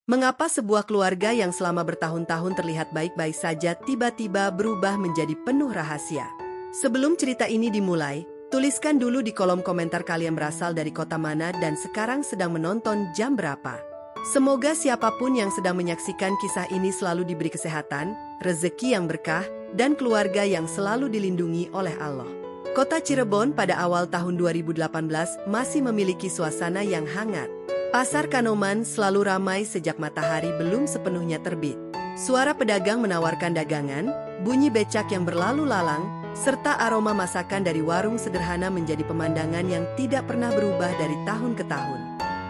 Mengapa sebuah keluarga yang selama bertahun-tahun terlihat baik-baik saja tiba-tiba berubah menjadi penuh rahasia? Sebelum cerita ini dimulai, tuliskan dulu di kolom komentar kalian berasal dari kota mana dan sekarang sedang menonton jam berapa. Semoga siapapun yang sedang menyaksikan kisah ini selalu diberi kesehatan, rezeki yang berkah, dan keluarga yang selalu dilindungi oleh Allah. Kota Cirebon pada awal tahun 2018 masih memiliki suasana yang hangat. Pasar Kanoman selalu ramai sejak matahari belum sepenuhnya terbit. Suara pedagang menawarkan dagangan, bunyi becak yang berlalu lalang, serta aroma masakan dari warung sederhana menjadi pemandangan yang tidak pernah berubah dari tahun ke tahun.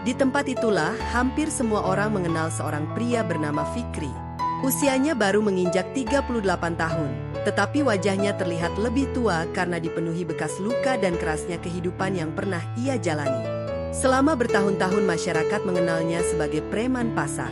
Di tempat itulah hampir semua orang mengenal seorang pria bernama Fikri. Usianya baru menginjak 38 tahun, tetapi wajahnya terlihat lebih tua karena dipenuhi bekas luka dan kerasnya kehidupan yang pernah ia jalani. Selama bertahun-tahun masyarakat mengenalnya sebagai preman pasar.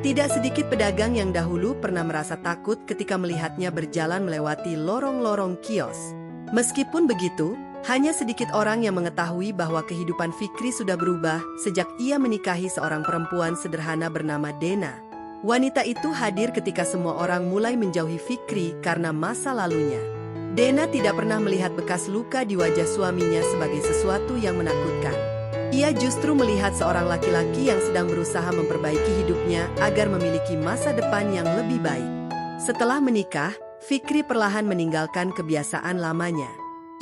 Tidak sedikit pedagang yang dahulu pernah merasa takut ketika melihatnya berjalan melewati lorong-lorong kios. Meskipun begitu, hanya sedikit orang yang mengetahui bahwa kehidupan Fikri sudah berubah sejak ia menikahi seorang perempuan sederhana bernama Dena. Wanita itu hadir ketika semua orang mulai menjauhi Fikri karena masa lalunya. Dena tidak pernah melihat bekas luka di wajah suaminya sebagai sesuatu yang menakutkan. Ia justru melihat seorang laki-laki yang sedang berusaha memperbaiki hidupnya agar memiliki masa depan yang lebih baik. Setelah menikah, Fikri perlahan meninggalkan kebiasaan lamanya.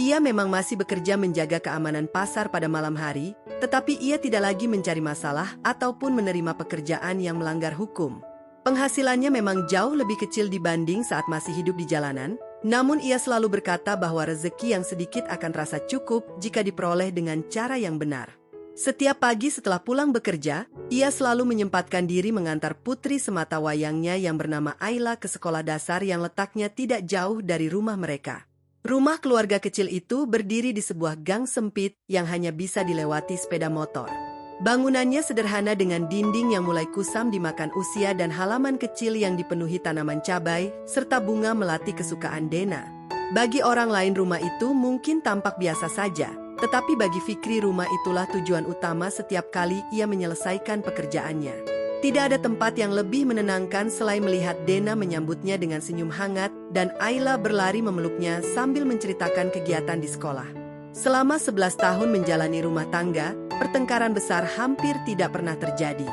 Ia memang masih bekerja menjaga keamanan pasar pada malam hari, tetapi ia tidak lagi mencari masalah ataupun menerima pekerjaan yang melanggar hukum. Penghasilannya memang jauh lebih kecil dibanding saat masih hidup di jalanan, namun ia selalu berkata bahwa rezeki yang sedikit akan terasa cukup jika diperoleh dengan cara yang benar. Setiap pagi setelah pulang bekerja, ia selalu menyempatkan diri mengantar putri semata wayangnya yang bernama Ayla ke sekolah dasar yang letaknya tidak jauh dari rumah mereka. Rumah keluarga kecil itu berdiri di sebuah gang sempit yang hanya bisa dilewati sepeda motor. Bangunannya sederhana dengan dinding yang mulai kusam dimakan usia dan halaman kecil yang dipenuhi tanaman cabai, serta bunga melati kesukaan Dena. Bagi orang lain rumah itu mungkin tampak biasa saja. Tetapi bagi Fikri rumah itulah tujuan utama setiap kali ia menyelesaikan pekerjaannya. Tidak ada tempat yang lebih menenangkan selain melihat Dena menyambutnya dengan senyum hangat dan Ayla berlari memeluknya sambil menceritakan kegiatan di sekolah. Selama 11 tahun menjalani rumah tangga, pertengkaran besar hampir tidak pernah terjadi.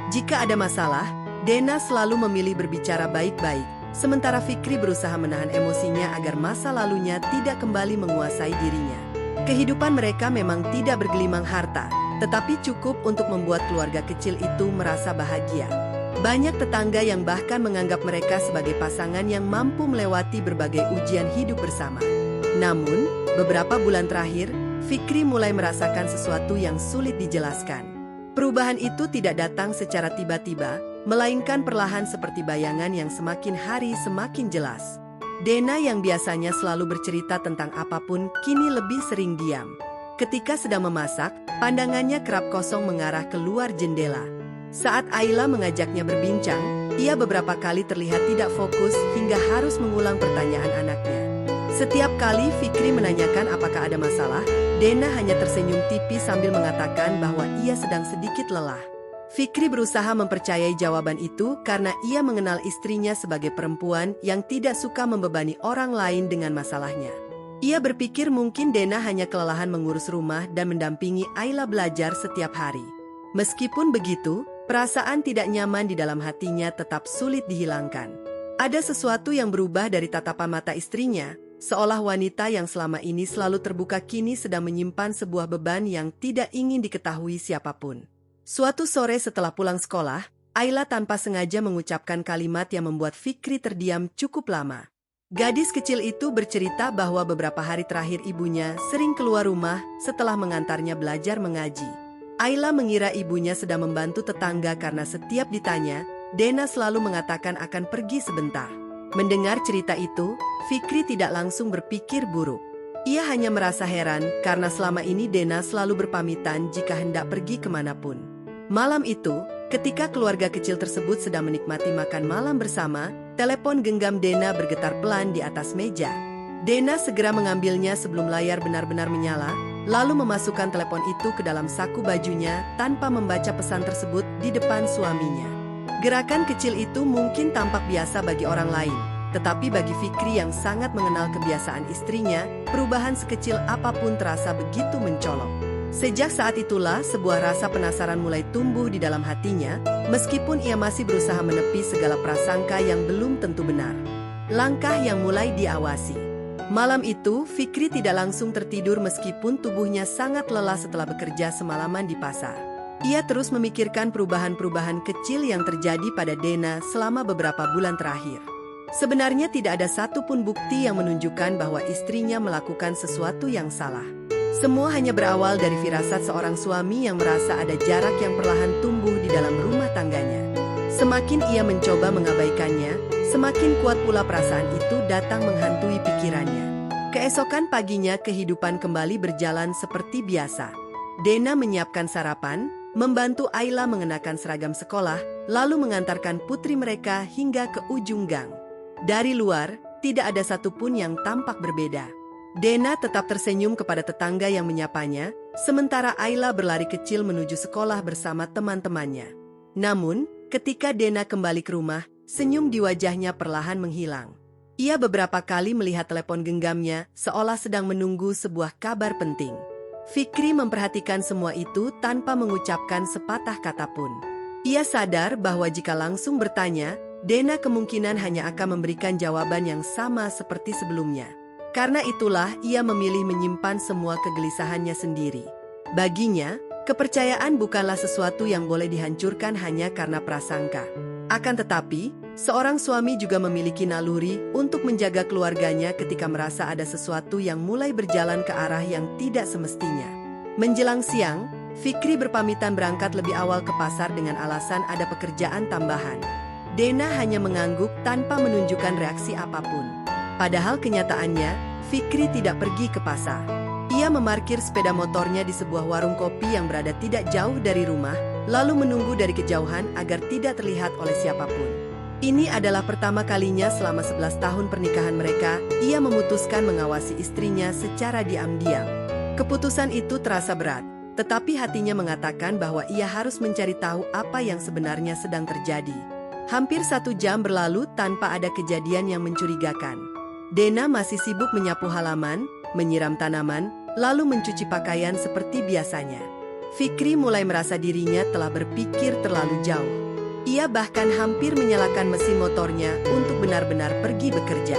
Jika ada masalah, Dena selalu memilih berbicara baik-baik, sementara Fikri berusaha menahan emosinya agar masa lalunya tidak kembali menguasai dirinya. Kehidupan mereka memang tidak bergelimang harta, tetapi cukup untuk membuat keluarga kecil itu merasa bahagia. Banyak tetangga yang bahkan menganggap mereka sebagai pasangan yang mampu melewati berbagai ujian hidup bersama. Namun, beberapa bulan terakhir, Fikri mulai merasakan sesuatu yang sulit dijelaskan. Perubahan itu tidak datang secara tiba-tiba, melainkan perlahan seperti bayangan yang semakin hari semakin jelas. Dena yang biasanya selalu bercerita tentang apapun kini lebih sering diam. Ketika sedang memasak, pandangannya kerap kosong mengarah keluar jendela. Saat Ayla mengajaknya berbincang, ia beberapa kali terlihat tidak fokus hingga harus mengulang pertanyaan anaknya. Setiap kali Fikri menanyakan apakah ada masalah, Dena hanya tersenyum tipis sambil mengatakan bahwa ia sedang sedikit lelah. Fikri berusaha mempercayai jawaban itu karena ia mengenal istrinya sebagai perempuan yang tidak suka membebani orang lain dengan masalahnya. Ia berpikir mungkin Dena hanya kelelahan mengurus rumah dan mendampingi Ayla belajar setiap hari. Meskipun begitu, perasaan tidak nyaman di dalam hatinya tetap sulit dihilangkan. Ada sesuatu yang berubah dari tatapan mata istrinya, seolah wanita yang selama ini selalu terbuka kini sedang menyimpan sebuah beban yang tidak ingin diketahui siapapun. Suatu sore setelah pulang sekolah, Ayla tanpa sengaja mengucapkan kalimat yang membuat Fikri terdiam cukup lama. Gadis kecil itu bercerita bahwa beberapa hari terakhir ibunya sering keluar rumah setelah mengantarnya belajar mengaji. Ayla mengira ibunya sedang membantu tetangga karena setiap ditanya, Dena selalu mengatakan akan pergi sebentar. Mendengar cerita itu, Fikri tidak langsung berpikir buruk. Ia hanya merasa heran karena selama ini Dena selalu berpamitan jika hendak pergi kemanapun. Malam itu, ketika keluarga kecil tersebut sedang menikmati makan malam bersama, telepon genggam Dena bergetar pelan di atas meja. Dena segera mengambilnya sebelum layar benar-benar menyala, lalu memasukkan telepon itu ke dalam saku bajunya tanpa membaca pesan tersebut di depan suaminya. Gerakan kecil itu mungkin tampak biasa bagi orang lain, tetapi bagi Fikri yang sangat mengenal kebiasaan istrinya, perubahan sekecil apapun terasa begitu mencolok. Sejak saat itulah sebuah rasa penasaran mulai tumbuh di dalam hatinya, meskipun ia masih berusaha menepi segala prasangka yang belum tentu benar. Langkah yang mulai diawasi. Malam itu, Fikri tidak langsung tertidur meskipun tubuhnya sangat lelah setelah bekerja semalaman di pasar. Ia terus memikirkan perubahan-perubahan kecil yang terjadi pada Dena selama beberapa bulan terakhir. Sebenarnya tidak ada satupun bukti yang menunjukkan bahwa istrinya melakukan sesuatu yang salah. Semua hanya berawal dari firasat seorang suami yang merasa ada jarak yang perlahan tumbuh di dalam rumah tangganya. Semakin ia mencoba mengabaikannya, semakin kuat pula perasaan itu datang menghantui pikirannya. Keesokan paginya kehidupan kembali berjalan seperti biasa. Dena menyiapkan sarapan, membantu Ayla mengenakan seragam sekolah, lalu mengantarkan putri mereka hingga ke ujung gang. Dari luar, tidak ada satupun yang tampak berbeda. Dena tetap tersenyum kepada tetangga yang menyapanya, sementara Ayla berlari kecil menuju sekolah bersama teman-temannya. Namun, ketika Dena kembali ke rumah, senyum di wajahnya perlahan menghilang. Ia beberapa kali melihat telepon genggamnya, seolah sedang menunggu sebuah kabar penting. Fikri memperhatikan semua itu tanpa mengucapkan sepatah kata pun. Ia sadar bahwa jika langsung bertanya, Dena kemungkinan hanya akan memberikan jawaban yang sama seperti sebelumnya. Karena itulah ia memilih menyimpan semua kegelisahannya sendiri. Baginya, kepercayaan bukanlah sesuatu yang boleh dihancurkan hanya karena prasangka. Akan tetapi, seorang suami juga memiliki naluri untuk menjaga keluarganya ketika merasa ada sesuatu yang mulai berjalan ke arah yang tidak semestinya. Menjelang siang, Fikri berpamitan berangkat lebih awal ke pasar dengan alasan ada pekerjaan tambahan. Dena hanya mengangguk tanpa menunjukkan reaksi apapun. Padahal kenyataannya, Fikri tidak pergi ke pasar. Ia memarkir sepeda motornya di sebuah warung kopi yang berada tidak jauh dari rumah, lalu menunggu dari kejauhan agar tidak terlihat oleh siapapun. Ini adalah pertama kalinya selama 11 tahun pernikahan mereka, ia memutuskan mengawasi istrinya secara diam-diam. Keputusan itu terasa berat, tetapi hatinya mengatakan bahwa ia harus mencari tahu apa yang sebenarnya sedang terjadi. Hampir 1 jam berlalu tanpa ada kejadian yang mencurigakan. Dena masih sibuk menyapu halaman, menyiram tanaman, lalu mencuci pakaian seperti biasanya. Fikri mulai merasa dirinya telah berpikir terlalu jauh. Ia bahkan hampir menyalakan mesin motornya untuk benar-benar pergi bekerja.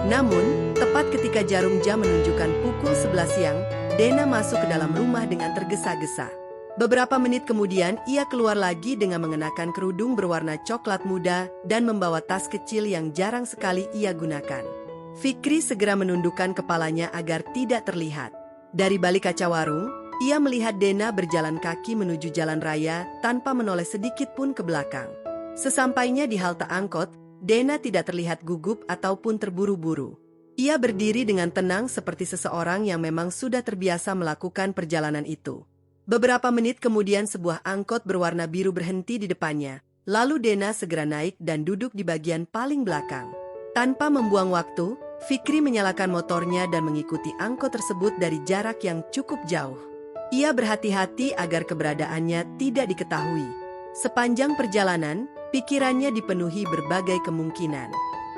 Namun, tepat ketika jarum jam menunjukkan pukul 11 siang, Dena masuk ke dalam rumah dengan tergesa-gesa. Beberapa menit kemudian, ia keluar lagi dengan mengenakan kerudung berwarna coklat muda dan membawa tas kecil yang jarang sekali ia gunakan. Fikri segera menundukkan kepalanya agar tidak terlihat. Dari balik kaca warung, ia melihat Dena berjalan kaki menuju jalan raya tanpa menoleh sedikit pun ke belakang. Sesampainya di halte angkot, Dena tidak terlihat gugup ataupun terburu-buru. Ia berdiri dengan tenang seperti seseorang yang memang sudah terbiasa melakukan perjalanan itu. Beberapa menit kemudian sebuah angkot berwarna biru berhenti di depannya. Lalu Dena segera naik dan duduk di bagian paling belakang. Tanpa membuang waktu, Fikri menyalakan motornya dan mengikuti angkot tersebut dari jarak yang cukup jauh. Ia berhati-hati agar keberadaannya tidak diketahui. Sepanjang perjalanan, pikirannya dipenuhi berbagai kemungkinan.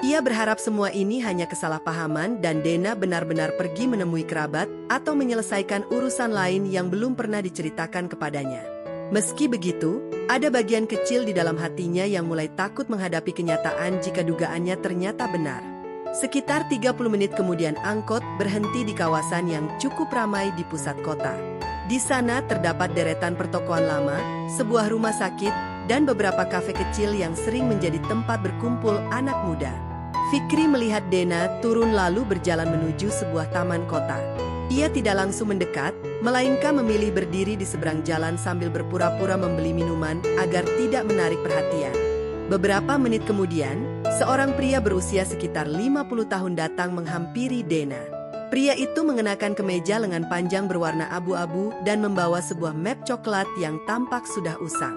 Ia berharap semua ini hanya kesalahpahaman dan Dena benar-benar pergi menemui kerabat atau menyelesaikan urusan lain yang belum pernah diceritakan kepadanya. Meski begitu, ada bagian kecil di dalam hatinya yang mulai takut menghadapi kenyataan jika dugaannya ternyata benar. Sekitar 30 menit kemudian angkot berhenti di kawasan yang cukup ramai di pusat kota. Di sana terdapat deretan pertokoan lama, sebuah rumah sakit, dan beberapa kafe kecil yang sering menjadi tempat berkumpul anak muda. Fikri melihat Dena turun lalu berjalan menuju sebuah taman kota. Ia tidak langsung mendekat, melainkan memilih berdiri di seberang jalan sambil berpura-pura membeli minuman agar tidak menarik perhatian. Beberapa menit kemudian, seorang pria berusia sekitar 50 tahun datang menghampiri Dena. Pria itu mengenakan kemeja lengan panjang berwarna abu-abu dan membawa sebuah map coklat yang tampak sudah usang.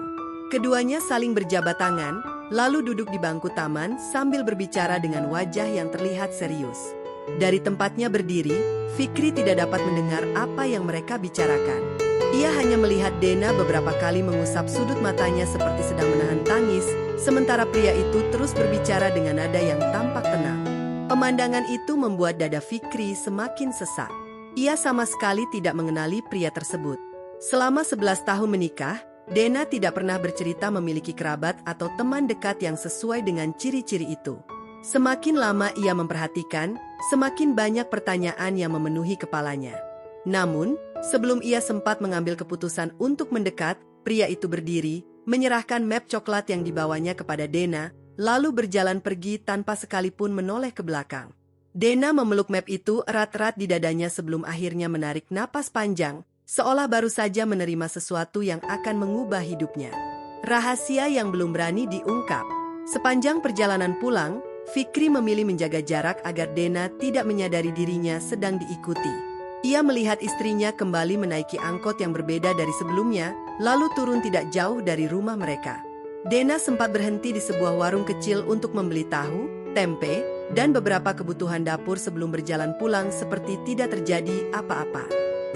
Keduanya saling berjabat tangan, lalu duduk di bangku taman sambil berbicara dengan wajah yang terlihat serius. Dari tempatnya berdiri, Fikri tidak dapat mendengar apa yang mereka bicarakan. Ia hanya melihat Dena beberapa kali mengusap sudut matanya seperti sedang menahan tangis, Sementara pria itu terus berbicara dengan nada yang tampak tenang. Pemandangan itu membuat dada Fikri semakin sesak. Ia sama sekali tidak mengenali pria tersebut. Selama 11 tahun menikah, Dena tidak pernah bercerita memiliki kerabat atau teman dekat yang sesuai dengan ciri-ciri itu. Semakin lama ia memperhatikan, semakin banyak pertanyaan yang memenuhi kepalanya. Namun, sebelum ia sempat mengambil keputusan untuk mendekat, pria itu berdiri, menyerahkan map coklat yang dibawanya kepada Dena, lalu berjalan pergi tanpa sekalipun menoleh ke belakang. Dena memeluk map itu erat-erat di dadanya sebelum akhirnya menarik napas panjang, seolah baru saja menerima sesuatu yang akan mengubah hidupnya. Rahasia yang belum berani diungkap. Sepanjang perjalanan pulang, Fikri memilih menjaga jarak agar Dena tidak menyadari dirinya sedang diikuti. Ia melihat istrinya kembali menaiki angkot yang berbeda dari sebelumnya, lalu turun tidak jauh dari rumah mereka. Dena sempat berhenti di sebuah warung kecil untuk membeli tahu, tempe, dan beberapa kebutuhan dapur sebelum berjalan pulang seperti tidak terjadi apa-apa.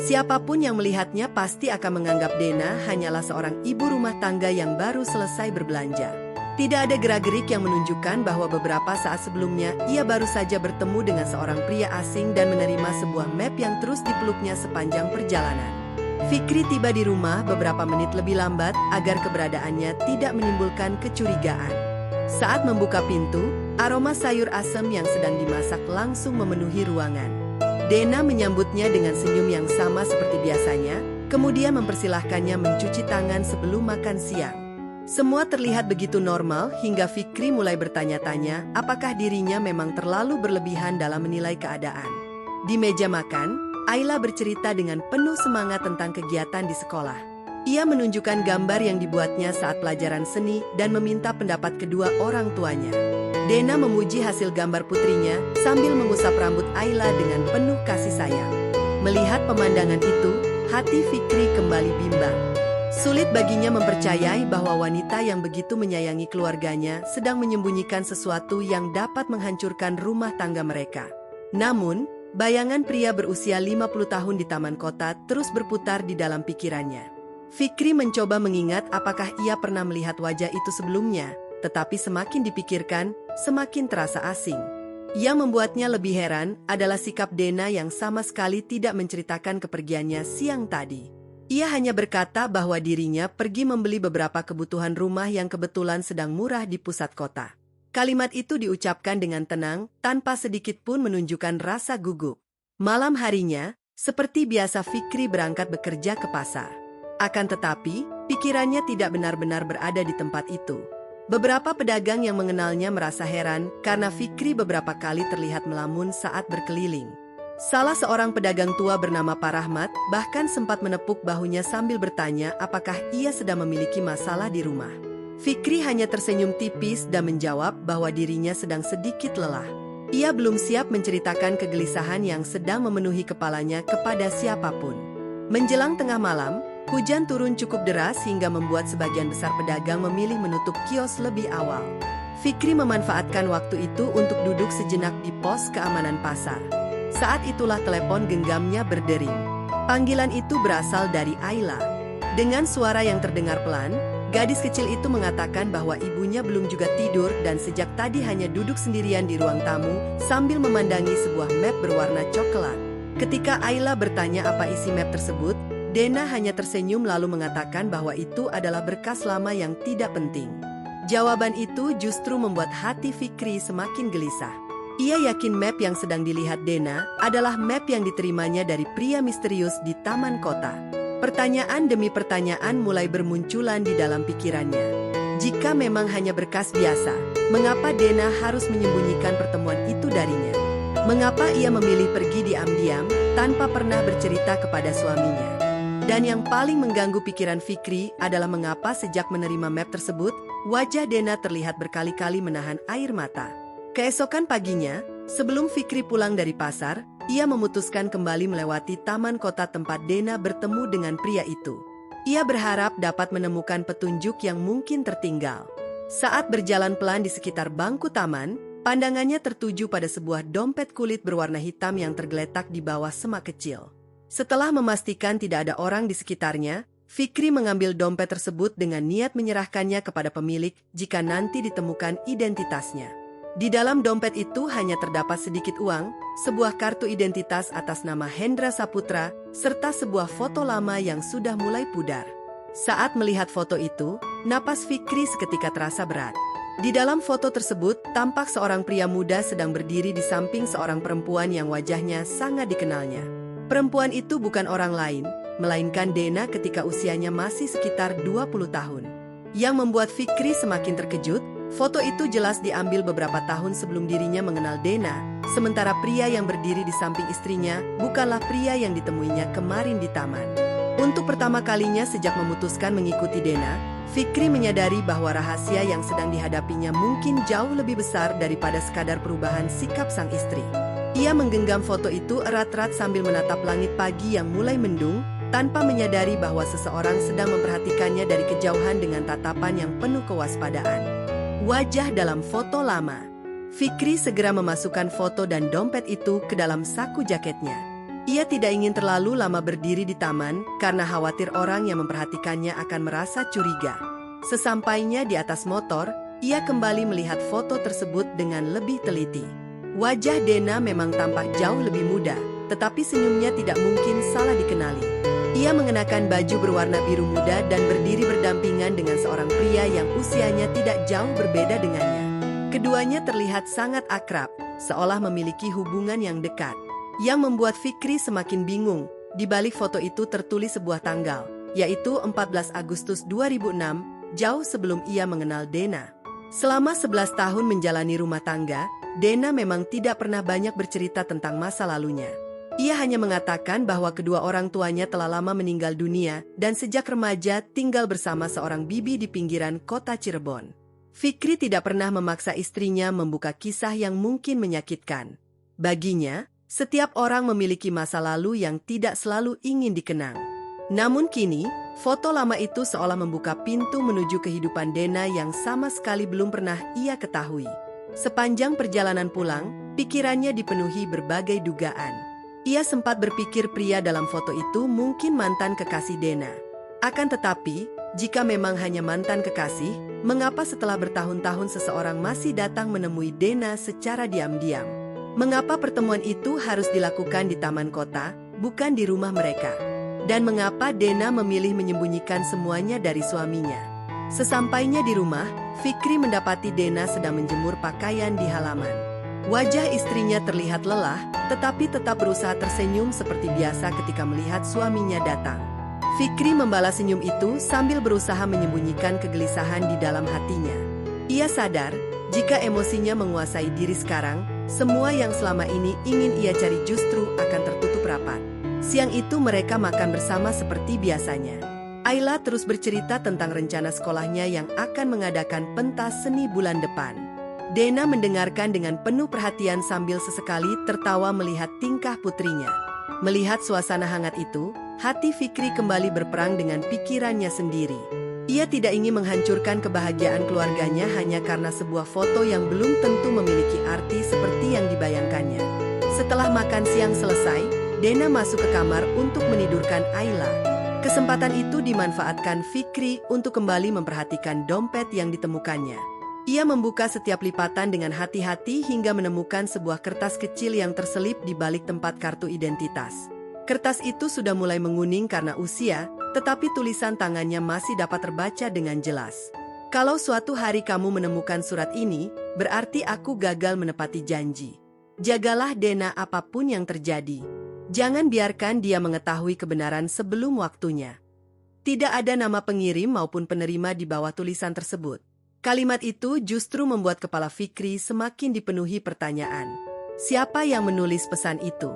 Siapapun yang melihatnya pasti akan menganggap Dena hanyalah seorang ibu rumah tangga yang baru selesai berbelanja. Tidak ada gerak-gerik yang menunjukkan bahwa beberapa saat sebelumnya ia baru saja bertemu dengan seorang pria asing dan menerima sebuah map yang terus dipeluknya sepanjang perjalanan. Fikri tiba di rumah beberapa menit lebih lambat agar keberadaannya tidak menimbulkan kecurigaan. Saat membuka pintu, aroma sayur asem yang sedang dimasak langsung memenuhi ruangan. Dena menyambutnya dengan senyum yang sama seperti biasanya, kemudian mempersilahkannya mencuci tangan sebelum makan siang. Semua terlihat begitu normal hingga Fikri mulai bertanya-tanya apakah dirinya memang terlalu berlebihan dalam menilai keadaan. Di meja makan, Ayla bercerita dengan penuh semangat tentang kegiatan di sekolah. Ia menunjukkan gambar yang dibuatnya saat pelajaran seni dan meminta pendapat kedua orang tuanya. Dena memuji hasil gambar putrinya sambil mengusap rambut Ayla dengan penuh kasih sayang. Melihat pemandangan itu, hati Fikri kembali bimbang. Sulit baginya mempercayai bahwa wanita yang begitu menyayangi keluarganya sedang menyembunyikan sesuatu yang dapat menghancurkan rumah tangga mereka. Namun, bayangan pria berusia 50 tahun di taman kota terus berputar di dalam pikirannya. Fikri mencoba mengingat apakah ia pernah melihat wajah itu sebelumnya, tetapi semakin dipikirkan, semakin terasa asing. Yang membuatnya lebih heran adalah sikap Dena yang sama sekali tidak menceritakan kepergiannya siang tadi. Ia hanya berkata bahwa dirinya pergi membeli beberapa kebutuhan rumah yang kebetulan sedang murah di pusat kota. Kalimat itu diucapkan dengan tenang, tanpa sedikit pun menunjukkan rasa gugup. Malam harinya, seperti biasa Fikri berangkat bekerja ke pasar. Akan tetapi, pikirannya tidak benar-benar berada di tempat itu. Beberapa pedagang yang mengenalnya merasa heran karena Fikri beberapa kali terlihat melamun saat berkeliling. Salah seorang pedagang tua bernama Pak Rahmat bahkan sempat menepuk bahunya sambil bertanya apakah ia sedang memiliki masalah di rumah. Fikri hanya tersenyum tipis dan menjawab bahwa dirinya sedang sedikit lelah. Ia belum siap menceritakan kegelisahan yang sedang memenuhi kepalanya kepada siapapun. Menjelang tengah malam, hujan turun cukup deras hingga membuat sebagian besar pedagang memilih menutup kios lebih awal. Fikri memanfaatkan waktu itu untuk duduk sejenak di pos keamanan pasar. Saat itulah telepon genggamnya berdering. Panggilan itu berasal dari Ayla. Dengan suara yang terdengar pelan, gadis kecil itu mengatakan bahwa ibunya belum juga tidur dan sejak tadi hanya duduk sendirian di ruang tamu sambil memandangi sebuah map berwarna coklat. Ketika Ayla bertanya apa isi map tersebut, Dena hanya tersenyum lalu mengatakan bahwa itu adalah berkas lama yang tidak penting. Jawaban itu justru membuat hati Fikri semakin gelisah. Ia yakin map yang sedang dilihat Dena adalah map yang diterimanya dari pria misterius di taman kota. Pertanyaan demi pertanyaan mulai bermunculan di dalam pikirannya. Jika memang hanya berkas biasa, mengapa Dena harus menyembunyikan pertemuan itu darinya? Mengapa ia memilih pergi diam-diam tanpa pernah bercerita kepada suaminya? Dan yang paling mengganggu pikiran Fikri adalah mengapa sejak menerima map tersebut, wajah Dena terlihat berkali-kali menahan air mata. Keesokan paginya, sebelum Fikri pulang dari pasar, ia memutuskan kembali melewati taman kota tempat Dena bertemu dengan pria itu. Ia berharap dapat menemukan petunjuk yang mungkin tertinggal. Saat berjalan pelan di sekitar bangku taman, pandangannya tertuju pada sebuah dompet kulit berwarna hitam yang tergeletak di bawah semak kecil. Setelah memastikan tidak ada orang di sekitarnya, Fikri mengambil dompet tersebut dengan niat menyerahkannya kepada pemilik jika nanti ditemukan identitasnya. Di dalam dompet itu hanya terdapat sedikit uang, sebuah kartu identitas atas nama Hendra Saputra, serta sebuah foto lama yang sudah mulai pudar. Saat melihat foto itu, napas Fikri seketika terasa berat. Di dalam foto tersebut, tampak seorang pria muda sedang berdiri di samping seorang perempuan yang wajahnya sangat dikenalnya. Perempuan itu bukan orang lain, melainkan Dena ketika usianya masih sekitar 20 tahun. Yang membuat Fikri semakin terkejut, foto itu jelas diambil beberapa tahun sebelum dirinya mengenal Dena, sementara pria yang berdiri di samping istrinya bukanlah pria yang ditemuinya kemarin di taman. Untuk pertama kalinya sejak memutuskan mengikuti Dena, Fikri menyadari bahwa rahasia yang sedang dihadapinya mungkin jauh lebih besar daripada sekadar perubahan sikap sang istri. Ia menggenggam foto itu erat-erat sambil menatap langit pagi yang mulai mendung, tanpa menyadari bahwa seseorang sedang memperhatikannya dari kejauhan dengan tatapan yang penuh kewaspadaan. Wajah dalam foto lama. Fikri segera memasukkan foto dan dompet itu ke dalam saku jaketnya. Ia tidak ingin terlalu lama berdiri di taman karena khawatir orang yang memperhatikannya akan merasa curiga. Sesampainya di atas motor, ia kembali melihat foto tersebut dengan lebih teliti. Wajah Dena memang tampak jauh lebih muda, tetapi senyumnya tidak mungkin salah dikenali. Ia mengenakan baju berwarna biru muda dan berdiri berdampingan dengan seorang pria yang usianya tidak jauh berbeda dengannya. Keduanya terlihat sangat akrab, seolah memiliki hubungan yang dekat. Yang membuat Fikri semakin bingung, di balik foto itu tertulis sebuah tanggal, yaitu 14 Agustus 2006, jauh sebelum ia mengenal Dena. Selama 11 tahun menjalani rumah tangga, Dena memang tidak pernah banyak bercerita tentang masa lalunya. Ia hanya mengatakan bahwa kedua orang tuanya telah lama meninggal dunia dan sejak remaja tinggal bersama seorang bibi di pinggiran kota Cirebon. Fikri tidak pernah memaksa istrinya membuka kisah yang mungkin menyakitkan. Baginya, setiap orang memiliki masa lalu yang tidak selalu ingin dikenang. Namun kini, foto lama itu seolah membuka pintu menuju kehidupan Dena yang sama sekali belum pernah ia ketahui. Sepanjang perjalanan pulang, pikirannya dipenuhi berbagai dugaan. Ia sempat berpikir pria dalam foto itu mungkin mantan kekasih Dena. Akan tetapi, jika memang hanya mantan kekasih, mengapa setelah bertahun-tahun seseorang masih datang menemui Dena secara diam-diam? Mengapa pertemuan itu harus dilakukan di taman kota, bukan di rumah mereka? Dan mengapa Dena memilih menyembunyikan semuanya dari suaminya? Sesampainya di rumah, Fikri mendapati Dena sedang menjemur pakaian di halaman. Wajah istrinya terlihat lelah, tetapi tetap berusaha tersenyum seperti biasa ketika melihat suaminya datang. Fikri membalas senyum itu sambil berusaha menyembunyikan kegelisahan di dalam hatinya. Ia sadar, jika emosinya menguasai diri sekarang, semua yang selama ini ingin ia cari justru akan tertutup rapat. Siang itu mereka makan bersama seperti biasanya. Ayla terus bercerita tentang rencana sekolahnya yang akan mengadakan pentas seni bulan depan. Dena mendengarkan dengan penuh perhatian sambil sesekali tertawa melihat tingkah putrinya. Melihat suasana hangat itu, hati Fikri kembali berperang dengan pikirannya sendiri. Ia tidak ingin menghancurkan kebahagiaan keluarganya hanya karena sebuah foto yang belum tentu memiliki arti seperti yang dibayangkannya. Setelah makan siang selesai, Dena masuk ke kamar untuk menidurkan Ayla. Kesempatan itu dimanfaatkan Fikri untuk kembali memperhatikan dompet yang ditemukannya. Ia membuka setiap lipatan dengan hati-hati hingga menemukan sebuah kertas kecil yang terselip di balik tempat kartu identitas. Kertas itu sudah mulai menguning karena usia, tetapi tulisan tangannya masih dapat terbaca dengan jelas. Kalau suatu hari kamu menemukan surat ini, berarti aku gagal menepati janji. Jagalah Dena apapun yang terjadi. Jangan biarkan dia mengetahui kebenaran sebelum waktunya. Tidak ada nama pengirim maupun penerima di bawah tulisan tersebut. Kalimat itu justru membuat kepala Fikri semakin dipenuhi pertanyaan. Siapa yang menulis pesan itu?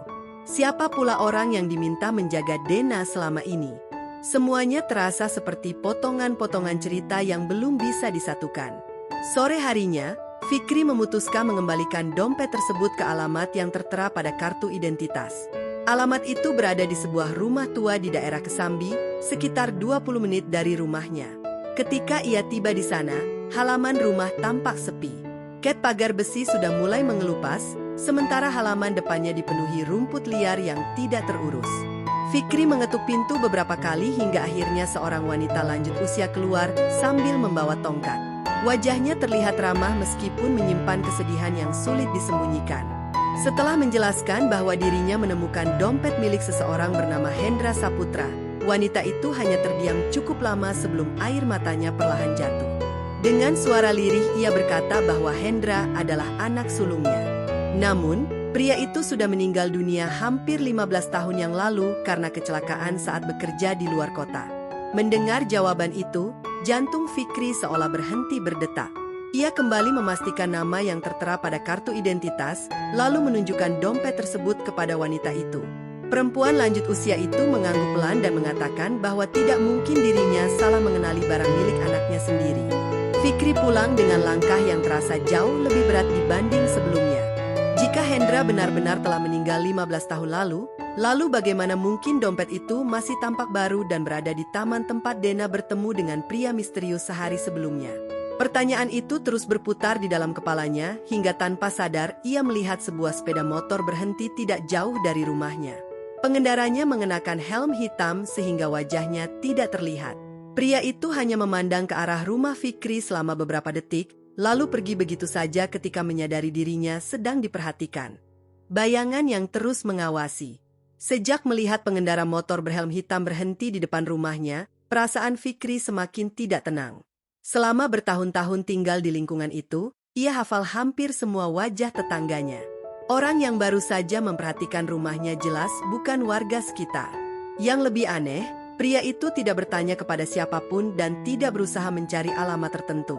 Siapa pula orang yang diminta menjaga Dena selama ini? Semuanya terasa seperti potongan-potongan cerita yang belum bisa disatukan. Sore harinya, Fikri memutuskan mengembalikan dompet tersebut ke alamat yang tertera pada kartu identitas. Alamat itu berada di sebuah rumah tua di daerah Kesambi, sekitar 20 menit dari rumahnya. Ketika ia tiba di sana, halaman rumah tampak sepi. Ket pagar besi sudah mulai mengelupas, sementara halaman depannya dipenuhi rumput liar yang tidak terurus. Fikri mengetuk pintu beberapa kali hingga akhirnya seorang wanita lanjut usia keluar sambil membawa tongkat. Wajahnya terlihat ramah meskipun menyimpan kesedihan yang sulit disembunyikan. Setelah menjelaskan bahwa dirinya menemukan dompet milik seseorang bernama Hendra Saputra, wanita itu hanya terdiam cukup lama sebelum air matanya perlahan jatuh. Dengan suara lirih ia berkata bahwa Hendra adalah anak sulungnya. Namun, pria itu sudah meninggal dunia hampir 15 tahun yang lalu karena kecelakaan saat bekerja di luar kota. Mendengar jawaban itu, jantung Fikri seolah berhenti berdetak. Ia kembali memastikan nama yang tertera pada kartu identitas, lalu menunjukkan dompet tersebut kepada wanita itu. Perempuan lanjut usia itu mengangguk pelan dan mengatakan bahwa tidak mungkin dirinya salah mengenali barang milik anaknya sendiri. Fikri pulang dengan langkah yang terasa jauh lebih berat dibanding sebelumnya. Jika Hendra benar-benar telah meninggal 15 tahun lalu bagaimana mungkin dompet itu masih tampak baru dan berada di taman tempat Dena bertemu dengan pria misterius sehari sebelumnya? Pertanyaan itu terus berputar di dalam kepalanya hingga tanpa sadar ia melihat sebuah sepeda motor berhenti tidak jauh dari rumahnya. Pengendaranya mengenakan helm hitam sehingga wajahnya tidak terlihat. Pria itu hanya memandang ke arah rumah Fikri selama beberapa detik, lalu pergi begitu saja ketika menyadari dirinya sedang diperhatikan. Bayangan yang terus mengawasi. Sejak melihat pengendara motor berhelm hitam berhenti di depan rumahnya, perasaan Fikri semakin tidak tenang. Selama bertahun-tahun tinggal di lingkungan itu, ia hafal hampir semua wajah tetangganya. Orang yang baru saja memperhatikan rumahnya jelas bukan warga sekitar. Yang lebih aneh, pria itu tidak bertanya kepada siapapun dan tidak berusaha mencari alamat tertentu.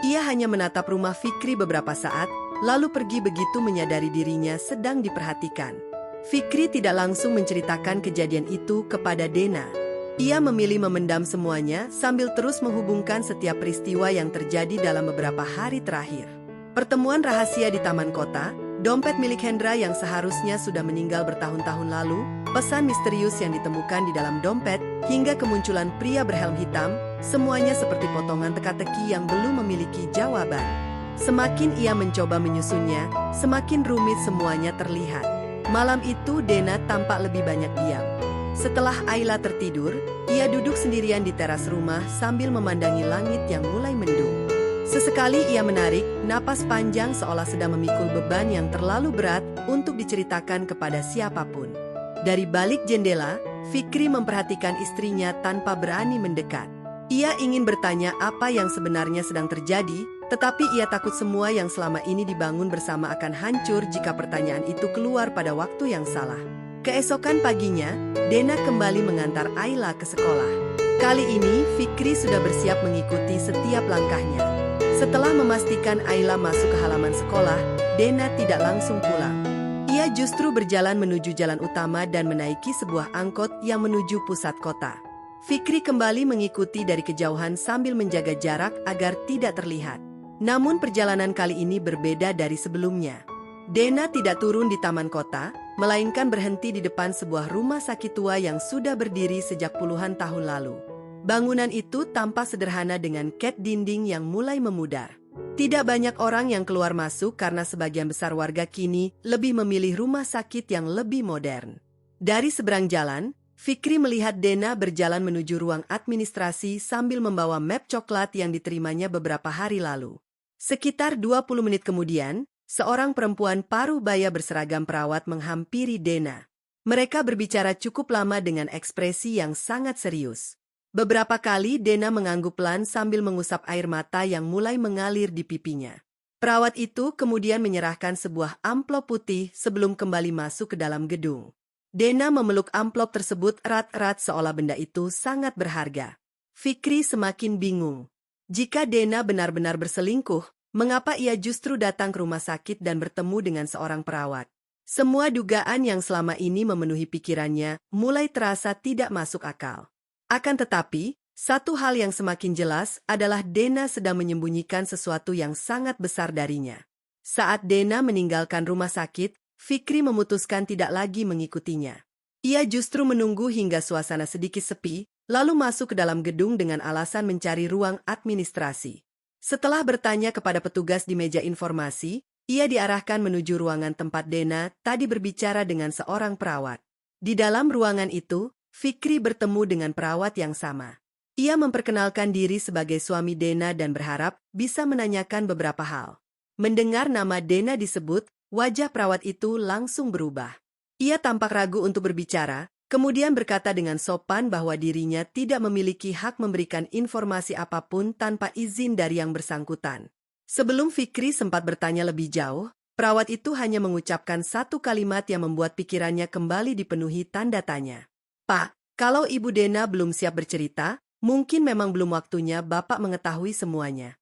Ia hanya menatap rumah Fikri beberapa saat, lalu pergi begitu menyadari dirinya sedang diperhatikan. Fikri tidak langsung menceritakan kejadian itu kepada Dena. Ia memilih memendam semuanya sambil terus menghubungkan setiap peristiwa yang terjadi dalam beberapa hari terakhir. Pertemuan rahasia di taman kota, dompet milik Hendra yang seharusnya sudah meninggal bertahun-tahun lalu, pesan misterius yang ditemukan di dalam dompet, hingga kemunculan pria berhelm hitam, semuanya seperti potongan teka-teki yang belum memiliki jawaban. Semakin ia mencoba menyusunnya, semakin rumit semuanya terlihat. Malam itu Dena tampak lebih banyak diam. Setelah Ayla tertidur, ia duduk sendirian di teras rumah sambil memandangi langit yang mulai mendung. Sesekali ia menarik napas panjang seolah sedang memikul beban yang terlalu berat untuk diceritakan kepada siapapun. Dari balik jendela, Fikri memperhatikan istrinya tanpa berani mendekat. Ia ingin bertanya apa yang sebenarnya sedang terjadi, tetapi ia takut semua yang selama ini dibangun bersama akan hancur jika pertanyaan itu keluar pada waktu yang salah. Keesokan paginya, Dena kembali mengantar Ayla ke sekolah. Kali ini, Fikri sudah bersiap mengikuti setiap langkahnya. Setelah memastikan Ayla masuk ke halaman sekolah, Dena tidak langsung pulang. Ia justru berjalan menuju jalan utama dan menaiki sebuah angkot yang menuju pusat kota. Fikri kembali mengikuti dari kejauhan sambil menjaga jarak agar tidak terlihat. Namun perjalanan kali ini berbeda dari sebelumnya. Dena tidak turun di taman kota, melainkan berhenti di depan sebuah rumah sakit tua yang sudah berdiri sejak puluhan tahun lalu. Bangunan itu tampak sederhana dengan cat dinding yang mulai memudar. Tidak banyak orang yang keluar masuk karena sebagian besar warga kini lebih memilih rumah sakit yang lebih modern. Dari seberang jalan, Fikri melihat Dena berjalan menuju ruang administrasi sambil membawa map coklat yang diterimanya beberapa hari lalu. Sekitar 20 menit kemudian, seorang perempuan paruh baya berseragam perawat menghampiri Dena. Mereka berbicara cukup lama dengan ekspresi yang sangat serius. Beberapa kali Dena mengangguk pelan sambil mengusap air mata yang mulai mengalir di pipinya. Perawat itu kemudian menyerahkan sebuah amplop putih sebelum kembali masuk ke dalam gedung. Dena memeluk amplop tersebut erat-erat seolah benda itu sangat berharga. Fikri semakin bingung. Jika Dena benar-benar berselingkuh, mengapa ia justru datang ke rumah sakit dan bertemu dengan seorang perawat? Semua dugaan yang selama ini memenuhi pikirannya mulai terasa tidak masuk akal. Akan tetapi, satu hal yang semakin jelas adalah Dena sedang menyembunyikan sesuatu yang sangat besar darinya. Saat Dena meninggalkan rumah sakit, Fikri memutuskan tidak lagi mengikutinya. Ia justru menunggu hingga suasana sedikit sepi, lalu masuk ke dalam gedung dengan alasan mencari ruang administrasi. Setelah bertanya kepada petugas di meja informasi, ia diarahkan menuju ruangan tempat Dena tadi berbicara dengan seorang perawat. Di dalam ruangan itu, Fikri bertemu dengan perawat yang sama. Ia memperkenalkan diri sebagai suami Dena dan berharap bisa menanyakan beberapa hal. Mendengar nama Dena disebut, wajah perawat itu langsung berubah. Ia tampak ragu untuk berbicara, kemudian berkata dengan sopan bahwa dirinya tidak memiliki hak memberikan informasi apapun tanpa izin dari yang bersangkutan. Sebelum Fikri sempat bertanya lebih jauh, perawat itu hanya mengucapkan satu kalimat yang membuat pikirannya kembali dipenuhi tanda tanya. Pak, kalau Ibu Dena belum siap bercerita, mungkin memang belum waktunya Bapak mengetahui semuanya.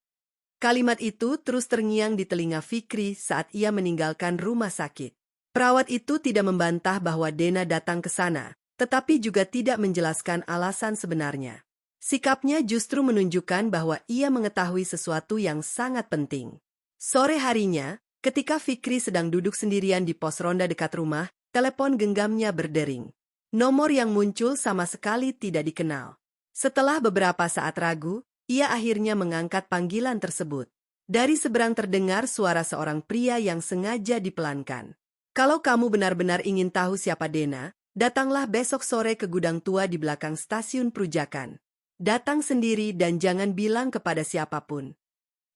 Kalimat itu terus terngiang di telinga Fikri saat ia meninggalkan rumah sakit. Perawat itu tidak membantah bahwa Dena datang ke sana, tetapi juga tidak menjelaskan alasan sebenarnya. Sikapnya justru menunjukkan bahwa ia mengetahui sesuatu yang sangat penting. Sore harinya, ketika Fikri sedang duduk sendirian di pos ronda dekat rumah, telepon genggamnya berdering. Nomor yang muncul sama sekali tidak dikenal. Setelah beberapa saat ragu, ia akhirnya mengangkat panggilan tersebut. Dari seberang terdengar suara seorang pria yang sengaja dipelankan. Kalau kamu benar-benar ingin tahu siapa Dena, datanglah besok sore ke gudang tua di belakang stasiun Prujakan. Datang sendiri dan jangan bilang kepada siapapun.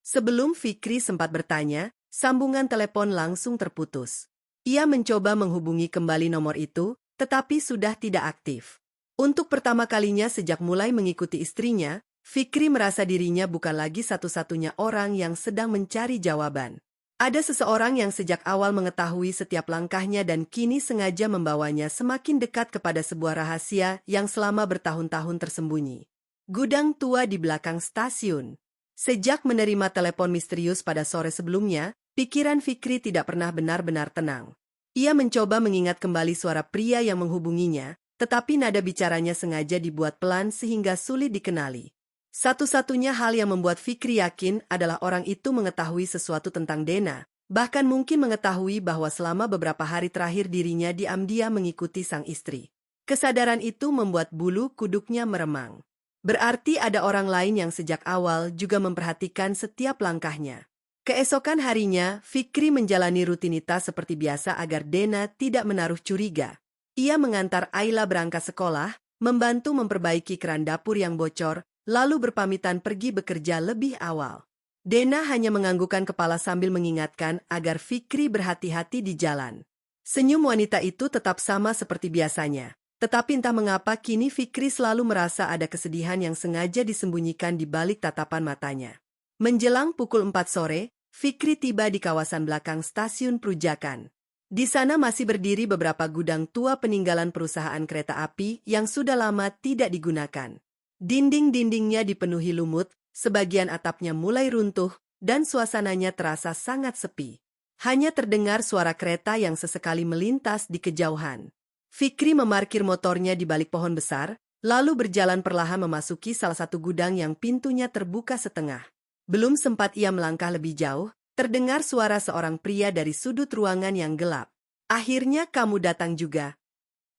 Sebelum Fikri sempat bertanya, sambungan telepon langsung terputus. Ia mencoba menghubungi kembali nomor itu, tetapi sudah tidak aktif. Untuk pertama kalinya sejak mulai mengikuti istrinya, Fikri merasa dirinya bukan lagi satu-satunya orang yang sedang mencari jawaban. Ada seseorang yang sejak awal mengetahui setiap langkahnya dan kini sengaja membawanya semakin dekat kepada sebuah rahasia yang selama bertahun-tahun tersembunyi. Gudang tua di belakang stasiun. Sejak menerima telepon misterius pada sore sebelumnya, pikiran Fikri tidak pernah benar-benar tenang. Ia mencoba mengingat kembali suara pria yang menghubunginya, tetapi nada bicaranya sengaja dibuat pelan sehingga sulit dikenali. Satu-satunya hal yang membuat Fikri yakin adalah orang itu mengetahui sesuatu tentang Dena, bahkan mungkin mengetahui bahwa selama beberapa hari terakhir dirinya diam-diam mengikuti sang istri. Kesadaran itu membuat bulu kuduknya meremang. Berarti ada orang lain yang sejak awal juga memperhatikan setiap langkahnya. Keesokan harinya, Fikri menjalani rutinitas seperti biasa agar Dena tidak menaruh curiga. Ia mengantar Ayla berangkat sekolah, membantu memperbaiki keran dapur yang bocor, lalu berpamitan pergi bekerja lebih awal. Dena hanya menganggukkan kepala sambil mengingatkan agar Fikri berhati-hati di jalan. Senyum wanita itu tetap sama seperti biasanya. Tetapi entah mengapa kini Fikri selalu merasa ada kesedihan yang sengaja disembunyikan di balik tatapan matanya. Menjelang pukul 4 sore, Fikri tiba di kawasan belakang stasiun Prujakan. Di sana masih berdiri beberapa gudang tua peninggalan perusahaan kereta api yang sudah lama tidak digunakan. Dinding-dindingnya dipenuhi lumut, sebagian atapnya mulai runtuh, dan suasananya terasa sangat sepi. Hanya terdengar suara kereta yang sesekali melintas di kejauhan. Fikri memarkir motornya di balik pohon besar, lalu berjalan perlahan memasuki salah satu gudang yang pintunya terbuka setengah. Belum sempat ia melangkah lebih jauh, terdengar suara seorang pria dari sudut ruangan yang gelap. Akhirnya kamu datang juga.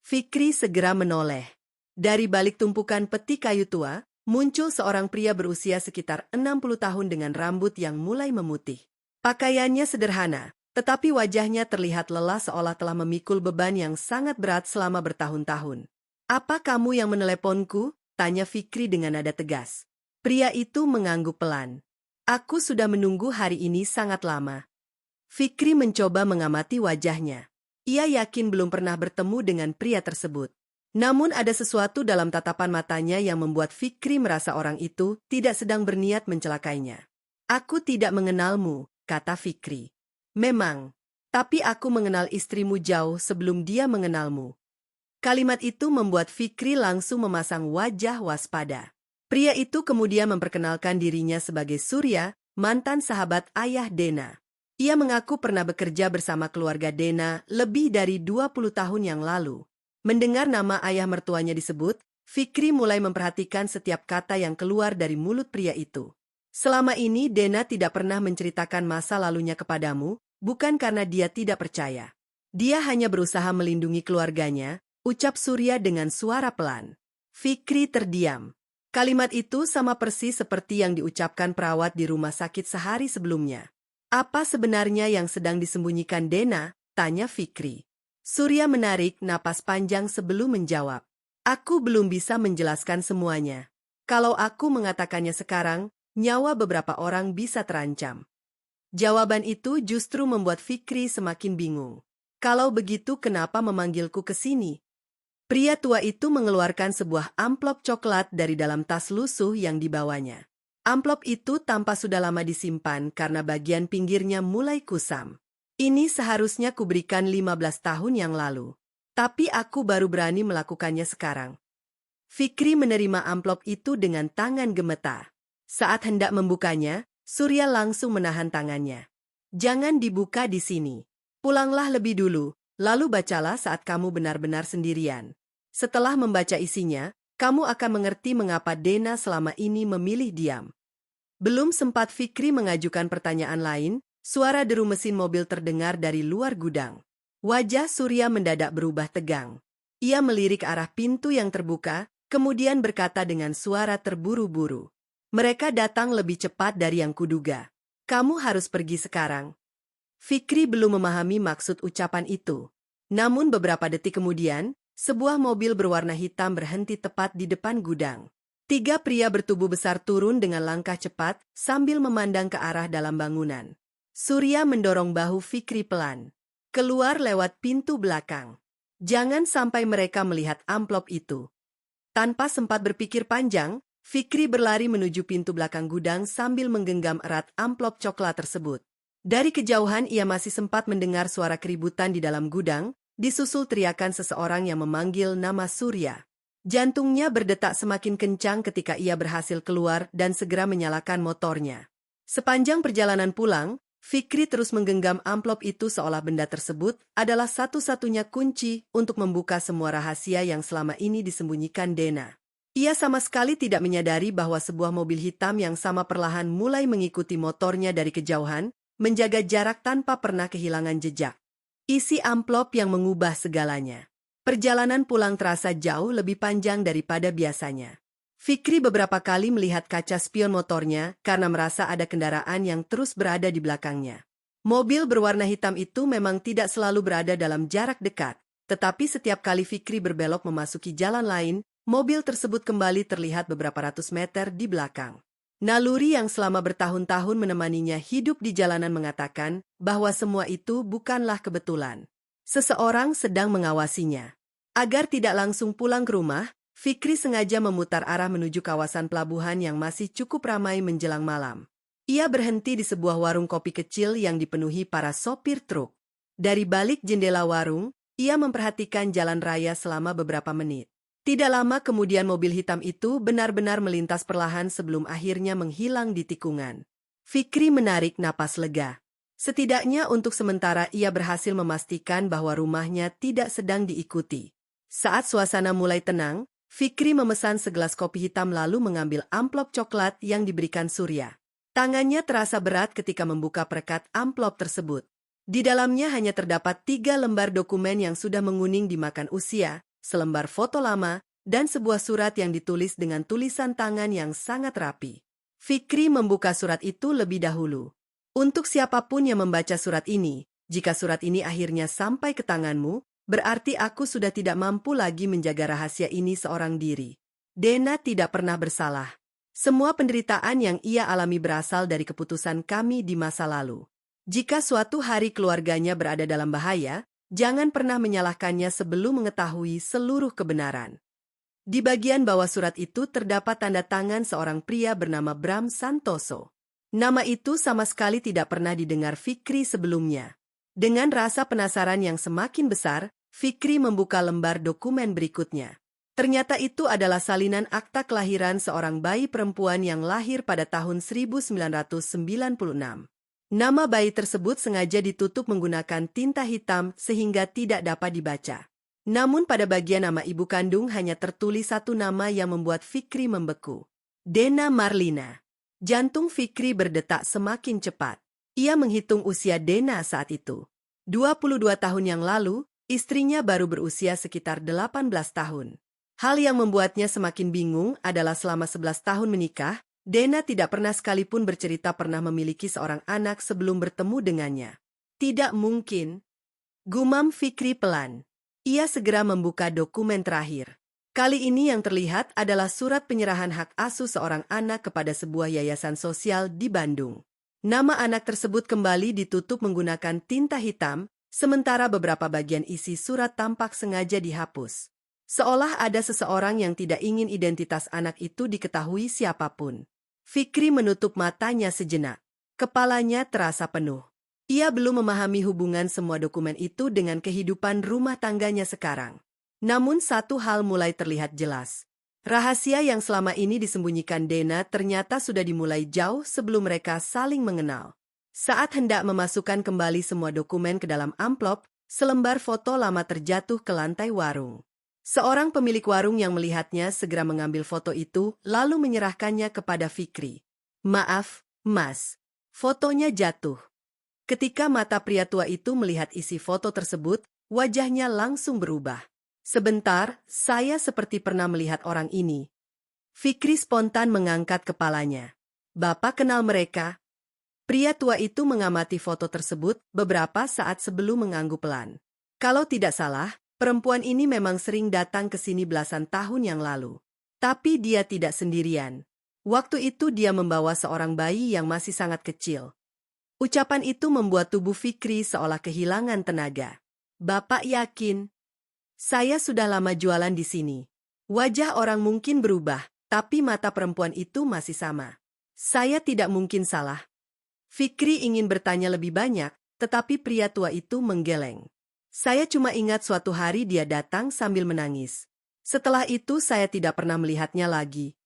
Fikri segera menoleh. Dari balik tumpukan peti kayu tua, muncul seorang pria berusia sekitar 60 tahun dengan rambut yang mulai memutih. Pakaiannya sederhana, tetapi wajahnya terlihat lelah seolah telah memikul beban yang sangat berat selama bertahun-tahun. Apa kamu yang meneleponku? Tanya Fikri dengan nada tegas. Pria itu mengangguk pelan. Aku sudah menunggu hari ini sangat lama. Fikri mencoba mengamati wajahnya. Ia yakin belum pernah bertemu dengan pria tersebut. Namun ada sesuatu dalam tatapan matanya yang membuat Fikri merasa orang itu tidak sedang berniat mencelakainya. Aku tidak mengenalmu, kata Fikri. Memang, tapi aku mengenal istrimu jauh sebelum dia mengenalmu. Kalimat itu membuat Fikri langsung memasang wajah waspada. Pria itu kemudian memperkenalkan dirinya sebagai Surya, mantan sahabat ayah Dena. Ia mengaku pernah bekerja bersama keluarga Dena lebih dari 20 tahun yang lalu. Mendengar nama ayah mertuanya disebut, Fikri mulai memperhatikan setiap kata yang keluar dari mulut pria itu. Selama ini Dena tidak pernah menceritakan masa lalunya kepadamu, bukan karena dia tidak percaya. Dia hanya berusaha melindungi keluarganya, ucap Surya dengan suara pelan. Fikri terdiam. Kalimat itu sama persis seperti yang diucapkan perawat di rumah sakit sehari sebelumnya. Apa sebenarnya yang sedang disembunyikan Dena? Tanya Fikri. Surya menarik napas panjang sebelum menjawab. Aku belum bisa menjelaskan semuanya. Kalau aku mengatakannya sekarang, nyawa beberapa orang bisa terancam. Jawaban itu justru membuat Fikri semakin bingung. Kalau begitu kenapa memanggilku ke sini? Pria tua itu mengeluarkan sebuah amplop coklat dari dalam tas lusuh yang dibawanya. Amplop itu tampak sudah lama disimpan karena bagian pinggirnya mulai kusam. Ini seharusnya kuberikan 15 tahun yang lalu. Tapi aku baru berani melakukannya sekarang. Fikri menerima amplop itu dengan tangan gemetar. Saat hendak membukanya, Surya langsung menahan tangannya. Jangan dibuka di sini. Pulanglah lebih dulu, lalu bacalah saat kamu benar-benar sendirian. Setelah membaca isinya, kamu akan mengerti mengapa Dena selama ini memilih diam. Belum sempat Fikri mengajukan pertanyaan lain, suara deru mesin mobil terdengar dari luar gudang. Wajah Surya mendadak berubah tegang. Ia melirik arah pintu yang terbuka, kemudian berkata dengan suara terburu-buru. Mereka datang lebih cepat dari yang kuduga. Kamu harus pergi sekarang. Fikri belum memahami maksud ucapan itu. Namun beberapa detik kemudian, sebuah mobil berwarna hitam berhenti tepat di depan gudang. 3 pria bertubuh besar turun dengan langkah cepat sambil memandang ke arah dalam bangunan. Surya mendorong bahu Fikri pelan. Keluar lewat pintu belakang. Jangan sampai mereka melihat amplop itu. Tanpa sempat berpikir panjang, Fikri berlari menuju pintu belakang gudang sambil menggenggam erat amplop coklat tersebut. Dari kejauhan ia masih sempat mendengar suara keributan di dalam gudang, disusul teriakan seseorang yang memanggil nama Surya. Jantungnya berdetak semakin kencang ketika ia berhasil keluar dan segera menyalakan motornya. Sepanjang perjalanan pulang, Fikri terus menggenggam amplop itu seolah benda tersebut adalah satu-satunya kunci untuk membuka semua rahasia yang selama ini disembunyikan Dena. Ia sama sekali tidak menyadari bahwa sebuah mobil hitam yang sama perlahan mulai mengikuti motornya dari kejauhan, menjaga jarak tanpa pernah kehilangan jejak. Isi amplop yang mengubah segalanya. Perjalanan pulang terasa jauh lebih panjang daripada biasanya. Fikri beberapa kali melihat kaca spion motornya karena merasa ada kendaraan yang terus berada di belakangnya. Mobil berwarna hitam itu memang tidak selalu berada dalam jarak dekat, tetapi setiap kali Fikri berbelok memasuki jalan lain, mobil tersebut kembali terlihat beberapa ratus meter di belakang. Naluri yang selama bertahun-tahun menemaninya hidup di jalanan mengatakan bahwa semua itu bukanlah kebetulan. Seseorang sedang mengawasinya. Agar tidak langsung pulang ke rumah, Fikri sengaja memutar arah menuju kawasan pelabuhan yang masih cukup ramai menjelang malam. Ia berhenti di sebuah warung kopi kecil yang dipenuhi para sopir truk. Dari balik jendela warung, ia memperhatikan jalan raya selama beberapa menit. Tidak lama kemudian mobil hitam itu benar-benar melintas perlahan sebelum akhirnya menghilang di tikungan. Fikri menarik napas lega. Setidaknya untuk sementara ia berhasil memastikan bahwa rumahnya tidak sedang diikuti. Saat suasana mulai tenang, Fikri memesan segelas kopi hitam lalu mengambil amplop coklat yang diberikan Surya. Tangannya terasa berat ketika membuka perekat amplop tersebut. Di dalamnya hanya terdapat 3 lembar dokumen yang sudah menguning dimakan usia, selembar foto lama, dan sebuah surat yang ditulis dengan tulisan tangan yang sangat rapi. Fikri membuka surat itu lebih dahulu. Untuk siapapun yang membaca surat ini, jika surat ini akhirnya sampai ke tanganmu, berarti aku sudah tidak mampu lagi menjaga rahasia ini seorang diri. Dena tidak pernah bersalah. Semua penderitaan yang ia alami berasal dari keputusan kami di masa lalu. Jika suatu hari keluarganya berada dalam bahaya, jangan pernah menyalahkannya sebelum mengetahui seluruh kebenaran. Di bagian bawah surat itu terdapat tanda tangan seorang pria bernama Bram Santoso. Nama itu sama sekali tidak pernah didengar Fikri sebelumnya. Dengan rasa penasaran yang semakin besar, Fikri membuka lembar dokumen berikutnya. Ternyata itu adalah salinan akta kelahiran seorang bayi perempuan yang lahir pada tahun 1996. Nama bayi tersebut sengaja ditutup menggunakan tinta hitam sehingga tidak dapat dibaca. Namun pada bagian nama ibu kandung hanya tertulis satu nama yang membuat Fikri membeku. Dena Marlina. Jantung Fikri berdetak semakin cepat. Ia menghitung usia Dena saat itu. 22 tahun yang lalu, istrinya baru berusia sekitar 18 tahun. Hal yang membuatnya semakin bingung adalah selama 11 tahun menikah, Dena tidak pernah sekalipun bercerita pernah memiliki seorang anak sebelum bertemu dengannya. Tidak mungkin. Gumam Fikri pelan. Ia segera membuka dokumen terakhir. Kali ini yang terlihat adalah surat penyerahan hak asuh seorang anak kepada sebuah yayasan sosial di Bandung. Nama anak tersebut kembali ditutup menggunakan tinta hitam, sementara beberapa bagian isi surat tampak sengaja dihapus. Seolah ada seseorang yang tidak ingin identitas anak itu diketahui siapapun. Fikri menutup matanya sejenak. Kepalanya terasa penuh. Ia belum memahami hubungan semua dokumen itu dengan kehidupan rumah tangganya sekarang. Namun satu hal mulai terlihat jelas. Rahasia yang selama ini disembunyikan Dena ternyata sudah dimulai jauh sebelum mereka saling mengenal. Saat hendak memasukkan kembali semua dokumen ke dalam amplop, selembar foto lama terjatuh ke lantai warung. Seorang pemilik warung yang melihatnya segera mengambil foto itu lalu menyerahkannya kepada Fikri. "Maaf, Mas. Fotonya jatuh." Ketika mata pria tua itu melihat isi foto tersebut, wajahnya langsung berubah. "Sebentar, saya seperti pernah melihat orang ini." Fikri spontan mengangkat kepalanya. "Bapak kenal mereka?" Pria tua itu mengamati foto tersebut beberapa saat sebelum mengangguk pelan. Kalau tidak salah, perempuan ini memang sering datang ke sini belasan tahun yang lalu. Tapi dia tidak sendirian. Waktu itu dia membawa seorang bayi yang masih sangat kecil. Ucapan itu membuat tubuh Fikri seolah kehilangan tenaga. "Bapak yakin?" "Saya sudah lama jualan di sini." Wajah orang mungkin berubah, tapi mata perempuan itu masih sama. "Saya tidak mungkin salah." Fikri ingin bertanya lebih banyak, tetapi pria tua itu menggeleng. "Saya cuma ingat suatu hari dia datang sambil menangis. Setelah itu saya tidak pernah melihatnya lagi."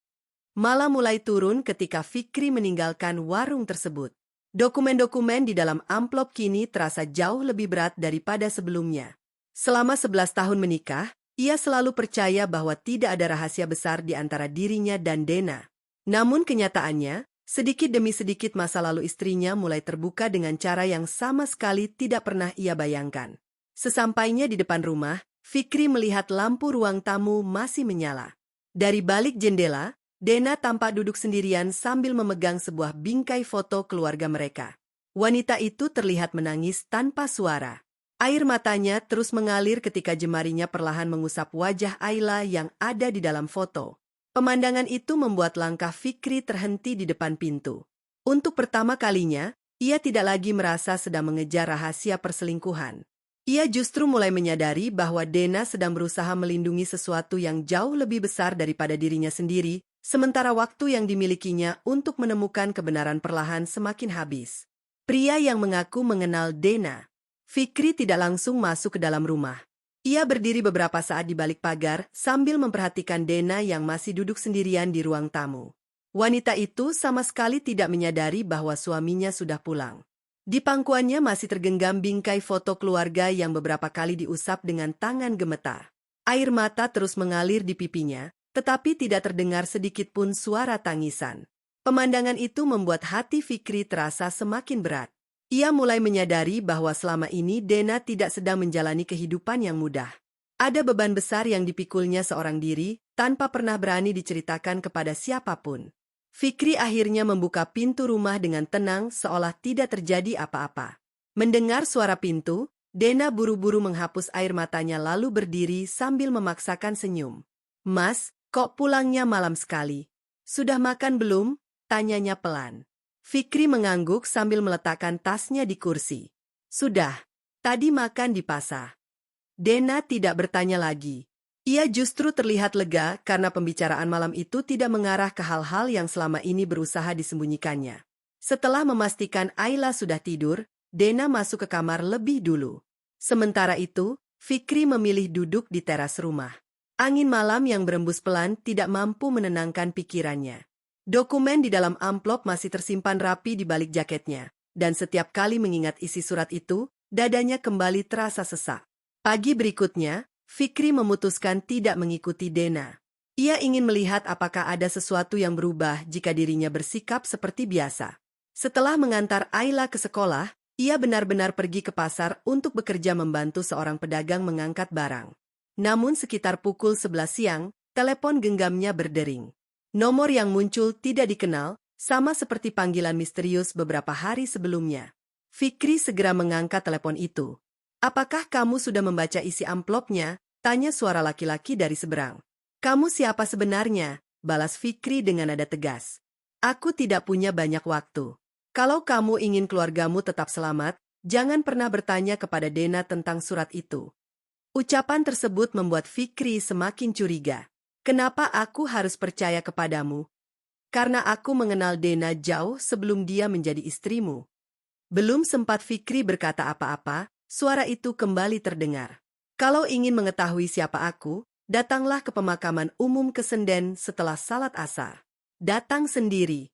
Malah mulai turun ketika Fikri meninggalkan warung tersebut. Dokumen-dokumen di dalam amplop kini terasa jauh lebih berat daripada sebelumnya. Selama 11 tahun menikah, ia selalu percaya bahwa tidak ada rahasia besar di antara dirinya dan Dena. Namun kenyataannya, sedikit demi sedikit masa lalu istrinya mulai terbuka dengan cara yang sama sekali tidak pernah ia bayangkan. Sesampainya di depan rumah, Fikri melihat lampu ruang tamu masih menyala. Dari balik jendela, Dena tampak duduk sendirian sambil memegang sebuah bingkai foto keluarga mereka. Wanita itu terlihat menangis tanpa suara. Air matanya terus mengalir ketika jemarinya perlahan mengusap wajah Ayla yang ada di dalam foto. Pemandangan itu membuat langkah Fikri terhenti di depan pintu. Untuk pertama kalinya, ia tidak lagi merasa sedang mengejar rahasia perselingkuhan. Ia justru mulai menyadari bahwa Dena sedang berusaha melindungi sesuatu yang jauh lebih besar daripada dirinya sendiri, sementara waktu yang dimilikinya untuk menemukan kebenaran perlahan semakin habis. Pria yang mengaku mengenal Dena. Fikri tidak langsung masuk ke dalam rumah. Ia berdiri beberapa saat di balik pagar sambil memperhatikan Dena yang masih duduk sendirian di ruang tamu. Wanita itu sama sekali tidak menyadari bahwa suaminya sudah pulang. Di pangkuannya masih tergenggam bingkai foto keluarga yang beberapa kali diusap dengan tangan gemetar. Air mata terus mengalir di pipinya, tetapi tidak terdengar sedikit pun suara tangisan. Pemandangan itu membuat hati Fikri terasa semakin berat. Ia mulai menyadari bahwa selama ini Dena tidak sedang menjalani kehidupan yang mudah. Ada beban besar yang dipikulnya seorang diri, tanpa pernah berani diceritakan kepada siapapun. Fikri akhirnya membuka pintu rumah dengan tenang seolah tidak terjadi apa-apa. Mendengar suara pintu, Dena buru-buru menghapus air matanya lalu berdiri sambil memaksakan senyum. "Mas, kok pulangnya malam sekali? Sudah makan belum?" tanyanya pelan. Fikri mengangguk sambil meletakkan tasnya di kursi. "Sudah, tadi makan di pasar." Dena tidak bertanya lagi. Ia justru terlihat lega karena pembicaraan malam itu tidak mengarah ke hal-hal yang selama ini berusaha disembunyikannya. Setelah memastikan Ayla sudah tidur, Dena masuk ke kamar lebih dulu. Sementara itu, Fikri memilih duduk di teras rumah. Angin malam yang berembus pelan tidak mampu menenangkan pikirannya. Dokumen di dalam amplop masih tersimpan rapi di balik jaketnya, dan setiap kali mengingat isi surat itu, dadanya kembali terasa sesak. Pagi berikutnya, Fikri memutuskan tidak mengikuti Dena. Ia ingin melihat apakah ada sesuatu yang berubah jika dirinya bersikap seperti biasa. Setelah mengantar Ayla ke sekolah, ia benar-benar pergi ke pasar untuk bekerja membantu seorang pedagang mengangkat barang. Namun sekitar pukul 11 siang, telepon genggamnya berdering. Nomor yang muncul tidak dikenal, sama seperti panggilan misterius beberapa hari sebelumnya. Fikri segera mengangkat telepon itu. Apakah kamu sudah membaca isi amplopnya? Tanya suara laki-laki dari seberang. Kamu siapa sebenarnya? Balas Fikri dengan nada tegas. Aku tidak punya banyak waktu. Kalau kamu ingin keluargamu tetap selamat, jangan pernah bertanya kepada Dena tentang surat itu. Ucapan tersebut membuat Fikri semakin curiga. Kenapa aku harus percaya kepadamu? Karena aku mengenal Dena jauh sebelum dia menjadi istrimu. Belum sempat Fikri berkata apa-apa, suara itu kembali terdengar. Kalau ingin mengetahui siapa aku, datanglah ke pemakaman umum Kesenden setelah salat asar. Datang sendiri.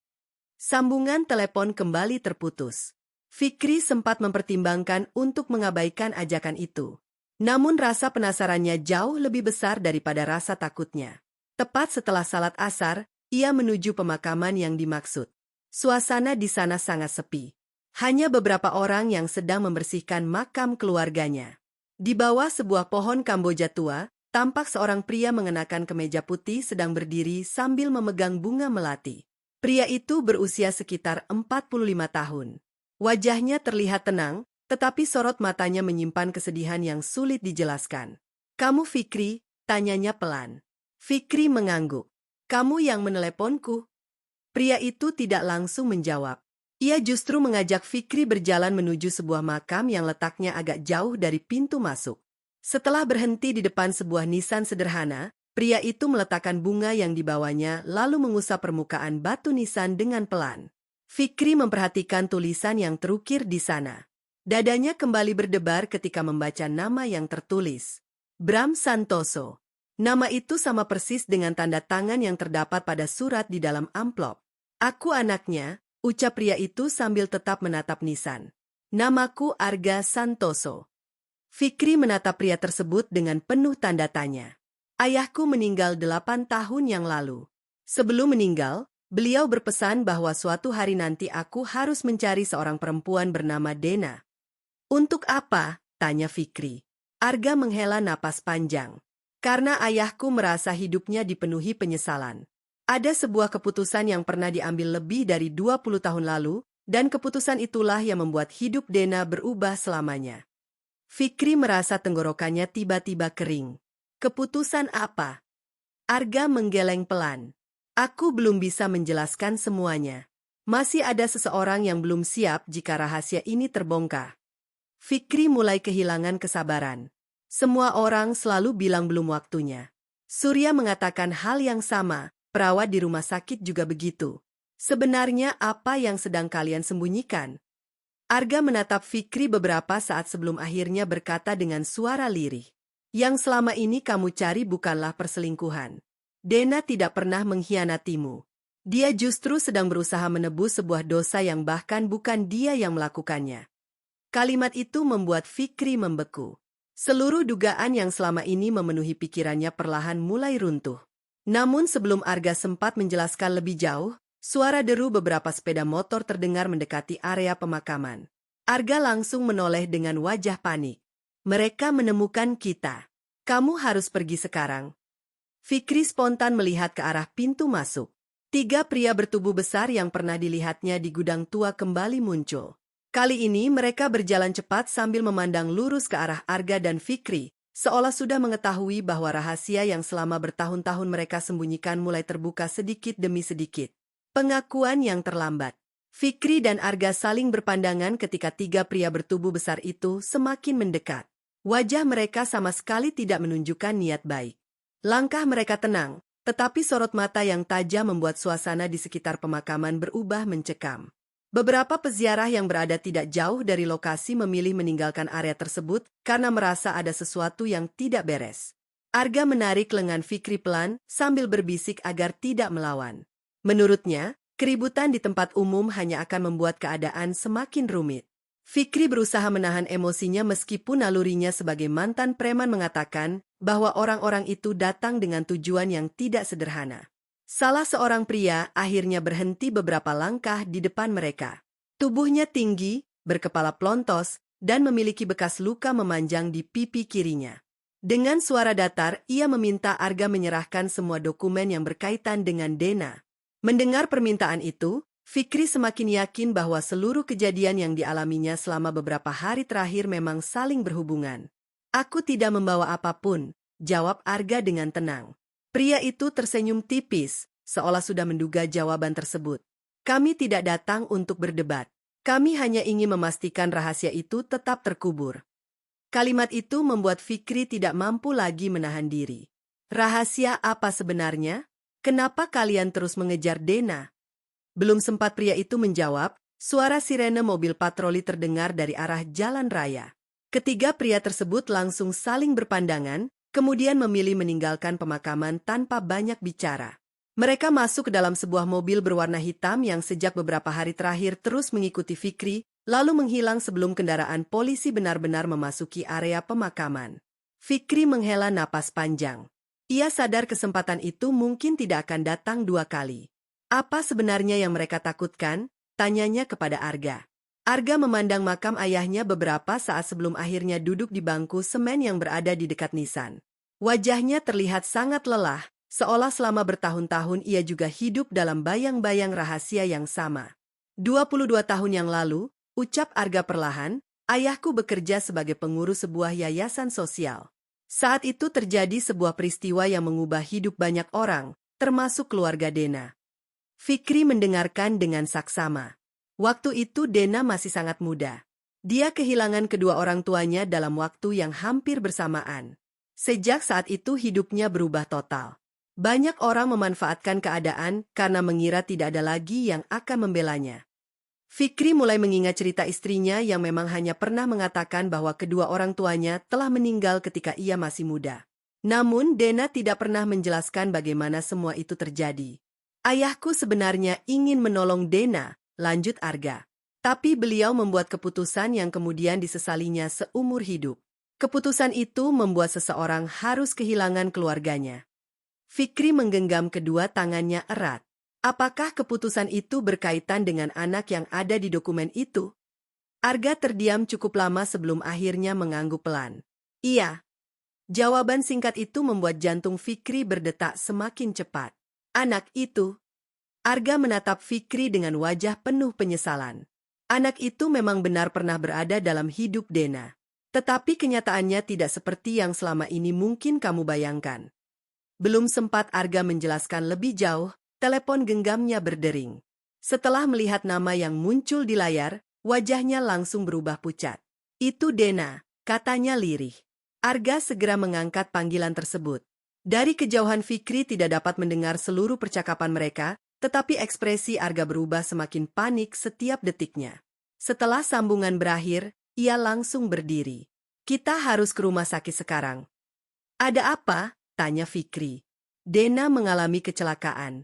Sambungan telepon kembali terputus. Fikri sempat mempertimbangkan untuk mengabaikan ajakan itu. Namun rasa penasarannya jauh lebih besar daripada rasa takutnya. Tepat setelah salat asar, ia menuju pemakaman yang dimaksud. Suasana di sana sangat sepi. Hanya beberapa orang yang sedang membersihkan makam keluarganya. Di bawah sebuah pohon Kamboja tua, tampak seorang pria mengenakan kemeja putih sedang berdiri sambil memegang bunga melati. Pria itu berusia sekitar 45 tahun. Wajahnya terlihat tenang, tetapi sorot matanya menyimpan kesedihan yang sulit dijelaskan. "Kamu Fikri?" tanyanya pelan. Fikri mengangguk. "Kamu yang meneleponku?" Pria itu tidak langsung menjawab. Ia justru mengajak Fikri berjalan menuju sebuah makam yang letaknya agak jauh dari pintu masuk. Setelah berhenti di depan sebuah nisan sederhana, pria itu meletakkan bunga yang dibawanya lalu mengusap permukaan batu nisan dengan pelan. Fikri memperhatikan tulisan yang terukir di sana. Dadanya kembali berdebar ketika membaca nama yang tertulis. Bram Santoso. Nama itu sama persis dengan tanda tangan yang terdapat pada surat di dalam amplop. "Aku anaknya," ucap pria itu sambil tetap menatap nisan. "Namaku Arga Santoso." Fikri menatap pria tersebut dengan penuh tanda tanya. "Ayahku meninggal 8 tahun yang lalu. Sebelum meninggal, beliau berpesan bahwa suatu hari nanti aku harus mencari seorang perempuan bernama Dena." "Untuk apa?" tanya Fikri. Arga menghela napas panjang. "Karena ayahku merasa hidupnya dipenuhi penyesalan. Ada sebuah keputusan yang pernah diambil lebih dari 20 tahun lalu, dan keputusan itulah yang membuat hidup Dena berubah selamanya." Fikri merasa tenggorokannya tiba-tiba kering. "Keputusan apa?" Arga menggeleng pelan. "Aku belum bisa menjelaskan semuanya. Masih ada seseorang yang belum siap jika rahasia ini terbongkar." Fikri mulai kehilangan kesabaran. Semua orang selalu bilang belum waktunya. Surya mengatakan hal yang sama, perawat di rumah sakit juga begitu. Sebenarnya apa yang sedang kalian sembunyikan? Arga menatap Fikri beberapa saat sebelum akhirnya berkata dengan suara lirih. "Yang selama ini kamu cari bukanlah perselingkuhan. Dena tidak pernah mengkhianatimu. Dia justru sedang berusaha menebus sebuah dosa yang bahkan bukan dia yang melakukannya." Kalimat itu membuat Fikri membeku. Seluruh dugaan yang selama ini memenuhi pikirannya perlahan mulai runtuh. Namun sebelum Arga sempat menjelaskan lebih jauh, suara deru beberapa sepeda motor terdengar mendekati area pemakaman. Arga langsung menoleh dengan wajah panik. "Mereka menemukan kita. Kamu harus pergi sekarang." Fikri spontan melihat ke arah pintu masuk. 3 pria bertubuh besar yang pernah dilihatnya di gudang tua kembali muncul. Kali ini mereka berjalan cepat sambil memandang lurus ke arah Arga dan Fikri, seolah sudah mengetahui bahwa rahasia yang selama bertahun-tahun mereka sembunyikan mulai terbuka sedikit demi sedikit. Pengakuan yang terlambat. Fikri dan Arga saling berpandangan ketika 3 pria bertubuh besar itu semakin mendekat. Wajah mereka sama sekali tidak menunjukkan niat baik. Langkah mereka tenang, tetapi sorot mata yang tajam membuat suasana di sekitar pemakaman berubah mencekam. Beberapa peziarah yang berada tidak jauh dari lokasi memilih meninggalkan area tersebut karena merasa ada sesuatu yang tidak beres. Arga menarik lengan Fikri pelan sambil berbisik agar tidak melawan. Menurutnya, keributan di tempat umum hanya akan membuat keadaan semakin rumit. Fikri berusaha menahan emosinya meskipun nalurinya sebagai mantan preman mengatakan bahwa orang-orang itu datang dengan tujuan yang tidak sederhana. Salah seorang pria akhirnya berhenti beberapa langkah di depan mereka. Tubuhnya tinggi, berkepala plontos, dan memiliki bekas luka memanjang di pipi kirinya. Dengan suara datar, ia meminta Arga menyerahkan semua dokumen yang berkaitan dengan Dena. Mendengar permintaan itu, Fikri semakin yakin bahwa seluruh kejadian yang dialaminya selama beberapa hari terakhir memang saling berhubungan. Aku tidak membawa apapun, jawab Arga dengan tenang. Pria itu tersenyum tipis, seolah sudah menduga jawaban tersebut. Kami tidak datang untuk berdebat. Kami hanya ingin memastikan rahasia itu tetap terkubur. Kalimat itu membuat Fikri tidak mampu lagi menahan diri. Rahasia apa sebenarnya? Kenapa kalian terus mengejar Dena? Belum sempat pria itu menjawab, suara sirene mobil patroli terdengar dari arah jalan raya. Ketiga pria tersebut langsung saling berpandangan, kemudian memilih meninggalkan pemakaman tanpa banyak bicara. Mereka masuk ke dalam sebuah mobil berwarna hitam yang sejak beberapa hari terakhir terus mengikuti Fikri, lalu menghilang sebelum kendaraan polisi benar-benar memasuki area pemakaman. Fikri menghela napas panjang. Ia sadar kesempatan itu mungkin tidak akan datang dua kali. Apa sebenarnya yang mereka takutkan? Tanyanya kepada Arga. Arga memandang makam ayahnya beberapa saat sebelum akhirnya duduk di bangku semen yang berada di dekat nisan. Wajahnya terlihat sangat lelah, seolah selama bertahun-tahun ia juga hidup dalam bayang-bayang rahasia yang sama. 22 tahun yang lalu, ucap Arga perlahan, ayahku bekerja sebagai pengurus sebuah yayasan sosial. Saat itu terjadi sebuah peristiwa yang mengubah hidup banyak orang, termasuk keluarga Dena. Fikri mendengarkan dengan saksama. Waktu itu Dena masih sangat muda. Dia kehilangan kedua orang tuanya dalam waktu yang hampir bersamaan. Sejak saat itu hidupnya berubah total. Banyak orang memanfaatkan keadaan karena mengira tidak ada lagi yang akan membelanya. Fikri mulai mengingat cerita istrinya yang memang hanya pernah mengatakan bahwa kedua orang tuanya telah meninggal ketika ia masih muda. Namun Dena tidak pernah menjelaskan bagaimana semua itu terjadi. Ayahku sebenarnya ingin menolong Dena, lanjut Arga. Tapi beliau membuat keputusan yang kemudian disesalinya seumur hidup. Keputusan itu membuat seseorang harus kehilangan keluarganya. Fikri menggenggam kedua tangannya erat. Apakah keputusan itu berkaitan dengan anak yang ada di dokumen itu? Arga terdiam cukup lama sebelum akhirnya mengangguk pelan. Iya. Jawaban singkat itu membuat jantung Fikri berdetak semakin cepat. Anak itu. Arga menatap Fikri dengan wajah penuh penyesalan. Anak itu memang benar pernah berada dalam hidup Dena. Tetapi kenyataannya tidak seperti yang selama ini mungkin kamu bayangkan. Belum sempat Arga menjelaskan lebih jauh, telepon genggamnya berdering. Setelah melihat nama yang muncul di layar, wajahnya langsung berubah pucat. Itu Dena, katanya lirih. Arga segera mengangkat panggilan tersebut. Dari kejauhan Fikri tidak dapat mendengar seluruh percakapan mereka, tetapi ekspresi Arga berubah semakin panik setiap detiknya. Setelah sambungan berakhir, ia langsung berdiri. Kita harus ke rumah sakit sekarang. Ada apa? Tanya Fikri. Dena mengalami kecelakaan.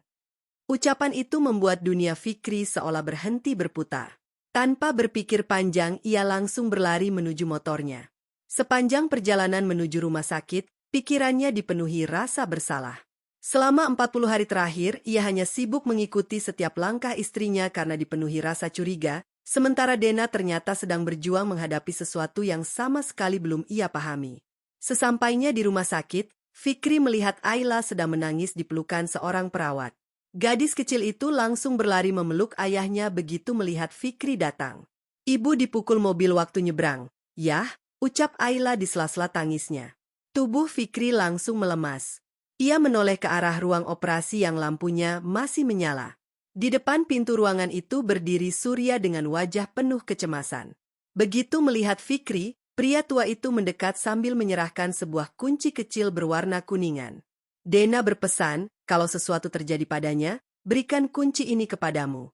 Ucapan itu membuat dunia Fikri seolah berhenti berputar. Tanpa berpikir panjang, ia langsung berlari menuju motornya. Sepanjang perjalanan menuju rumah sakit, pikirannya dipenuhi rasa bersalah. Selama 40 hari terakhir, ia hanya sibuk mengikuti setiap langkah istrinya karena dipenuhi rasa curiga, sementara Dena ternyata sedang berjuang menghadapi sesuatu yang sama sekali belum ia pahami. Sesampainya di rumah sakit, Fikri melihat Ayla sedang menangis di pelukan seorang perawat. Gadis kecil itu langsung berlari memeluk ayahnya begitu melihat Fikri datang. Ibu dipukul mobil waktu nyebrang. Yah, ucap Ayla di sela-sela tangisnya. Tubuh Fikri langsung melemas. Ia menoleh ke arah ruang operasi yang lampunya masih menyala. Di depan pintu ruangan itu berdiri Surya dengan wajah penuh kecemasan. Begitu melihat Fikri, pria tua itu mendekat sambil menyerahkan sebuah kunci kecil berwarna kuningan. Dena berpesan, kalau sesuatu terjadi padanya, berikan kunci ini kepadamu.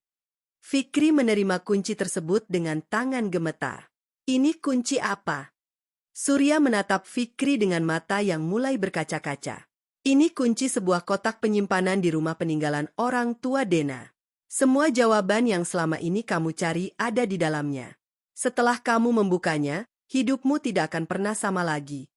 Fikri menerima kunci tersebut dengan tangan gemetar. Ini kunci apa? Surya menatap Fikri dengan mata yang mulai berkaca-kaca. Ini kunci sebuah kotak penyimpanan di rumah peninggalan orang tua Dena. Semua jawaban yang selama ini kamu cari ada di dalamnya. Setelah kamu membukanya, hidupmu tidak akan pernah sama lagi.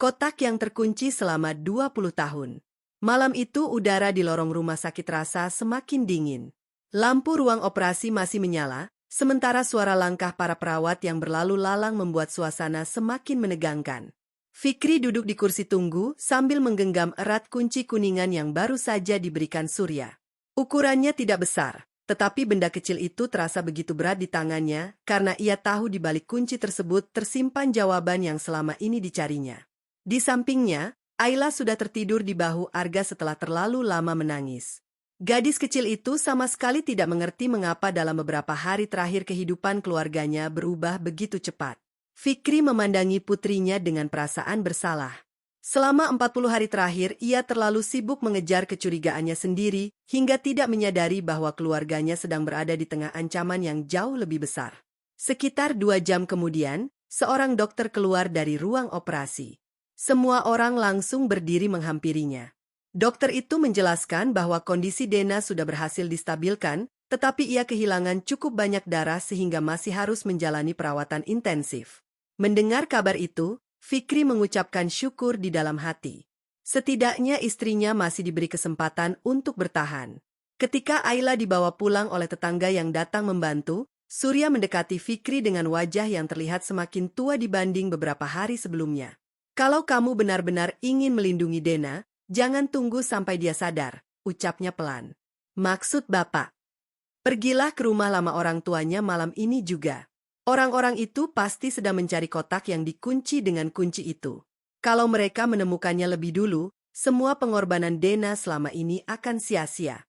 Kotak yang terkunci selama 20 tahun. Malam itu udara di lorong rumah sakit terasa semakin dingin. Lampu ruang operasi masih menyala, Sementara suara langkah para perawat yang berlalu lalang membuat suasana semakin menegangkan. Fikri duduk di kursi tunggu sambil menggenggam erat kunci kuningan yang baru saja diberikan Surya. Ukurannya tidak besar, tetapi benda kecil itu terasa begitu berat di tangannya karena ia tahu di balik kunci tersebut tersimpan jawaban yang selama ini dicarinya. Di sampingnya, Ayla sudah tertidur di bahu Arga setelah terlalu lama menangis. Gadis kecil itu sama sekali tidak mengerti mengapa dalam beberapa hari terakhir kehidupan keluarganya berubah begitu cepat. Fikri memandangi putrinya dengan perasaan bersalah. Selama 40 hari terakhir, ia terlalu sibuk mengejar kecurigaannya sendiri, hingga tidak menyadari bahwa keluarganya sedang berada di tengah ancaman yang jauh lebih besar. Sekitar 2 jam kemudian, seorang dokter keluar dari ruang operasi. Semua orang langsung berdiri menghampirinya. Dokter itu menjelaskan bahwa kondisi Dena sudah berhasil distabilkan, tetapi ia kehilangan cukup banyak darah sehingga masih harus menjalani perawatan intensif. Mendengar kabar itu, Fikri mengucapkan syukur di dalam hati. Setidaknya istrinya masih diberi kesempatan untuk bertahan. Ketika Ayla dibawa pulang oleh tetangga yang datang membantu, Surya mendekati Fikri dengan wajah yang terlihat semakin tua dibanding beberapa hari sebelumnya. Kalau kamu benar-benar ingin melindungi Dena, jangan tunggu sampai dia sadar, ucapnya pelan. Maksud Bapak? Pergilah ke rumah lama orang tuanya malam ini juga. Orang-orang itu pasti sedang mencari kotak yang dikunci dengan kunci itu. Kalau mereka menemukannya lebih dulu, semua pengorbanan Dena selama ini akan sia-sia.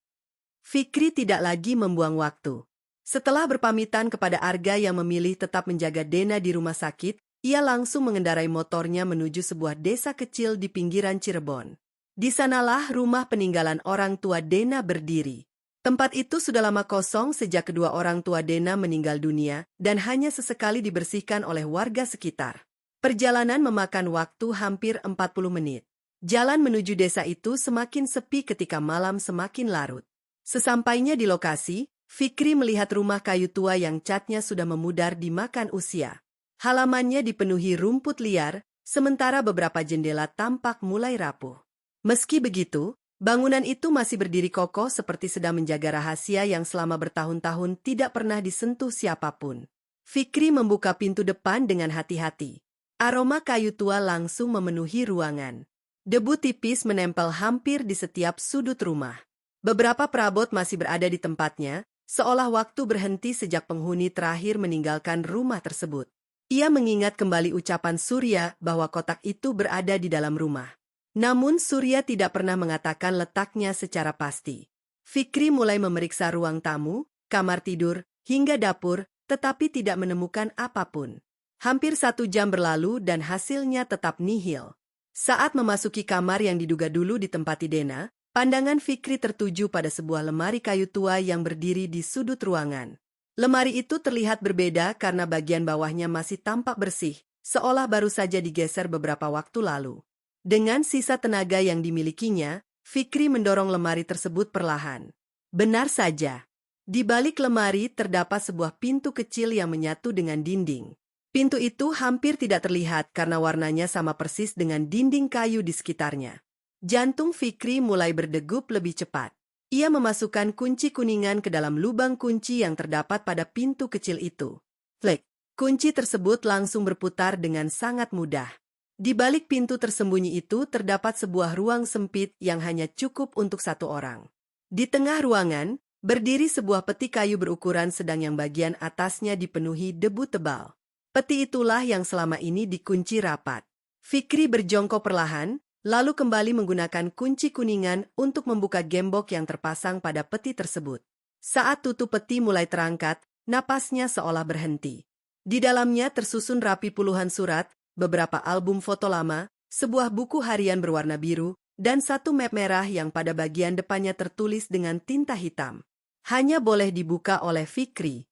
Fikri tidak lagi membuang waktu. Setelah berpamitan kepada Arga yang memilih tetap menjaga Dena di rumah sakit, ia langsung mengendarai motornya menuju sebuah desa kecil di pinggiran Cirebon. Di sanalah rumah peninggalan orang tua Dena berdiri. Tempat itu sudah lama kosong sejak kedua orang tua Dena meninggal dunia dan hanya sesekali dibersihkan oleh warga sekitar. Perjalanan memakan waktu hampir 40 menit. Jalan menuju desa itu semakin sepi ketika malam semakin larut. Sesampainya di lokasi, Fikri melihat rumah kayu tua yang catnya sudah memudar dimakan usia. Halamannya dipenuhi rumput liar, sementara beberapa jendela tampak mulai rapuh. Meski begitu, bangunan itu masih berdiri kokoh seperti sedang menjaga rahasia yang selama bertahun-tahun tidak pernah disentuh siapapun. Fikri membuka pintu depan dengan hati-hati. Aroma kayu tua langsung memenuhi ruangan. Debu tipis menempel hampir di setiap sudut rumah. Beberapa perabot masih berada di tempatnya, seolah waktu berhenti sejak penghuni terakhir meninggalkan rumah tersebut. Ia mengingat kembali ucapan Surya bahwa kotak itu berada di dalam rumah. Namun Surya tidak pernah mengatakan letaknya secara pasti. Fikri mulai memeriksa ruang tamu, kamar tidur, hingga dapur, tetapi tidak menemukan apapun. Hampir 1 jam berlalu dan hasilnya tetap nihil. Saat memasuki kamar yang diduga dulu ditempati Dena, pandangan Fikri tertuju pada sebuah lemari kayu tua yang berdiri di sudut ruangan. Lemari itu terlihat berbeda karena bagian bawahnya masih tampak bersih, seolah baru saja digeser beberapa waktu lalu. Dengan sisa tenaga yang dimilikinya, Fikri mendorong lemari tersebut perlahan. Benar saja. Di balik lemari terdapat sebuah pintu kecil yang menyatu dengan dinding. Pintu itu hampir tidak terlihat karena warnanya sama persis dengan dinding kayu di sekitarnya. Jantung Fikri mulai berdegup lebih cepat. Ia memasukkan kunci kuningan ke dalam lubang kunci yang terdapat pada pintu kecil itu. Klik, kunci tersebut langsung berputar dengan sangat mudah. Di balik pintu tersembunyi itu terdapat sebuah ruang sempit yang hanya cukup untuk 1 orang. Di tengah ruangan, berdiri sebuah peti kayu berukuran sedang yang bagian atasnya dipenuhi debu tebal. Peti itulah yang selama ini dikunci rapat. Fikri berjongkok perlahan, lalu kembali menggunakan kunci kuningan untuk membuka gembok yang terpasang pada peti tersebut. Saat tutup peti mulai terangkat, napasnya seolah berhenti. Di dalamnya tersusun rapi puluhan surat, beberapa album foto lama, sebuah buku harian berwarna biru, dan 1 map merah yang pada bagian depannya tertulis dengan tinta hitam. Hanya boleh dibuka oleh Fikri.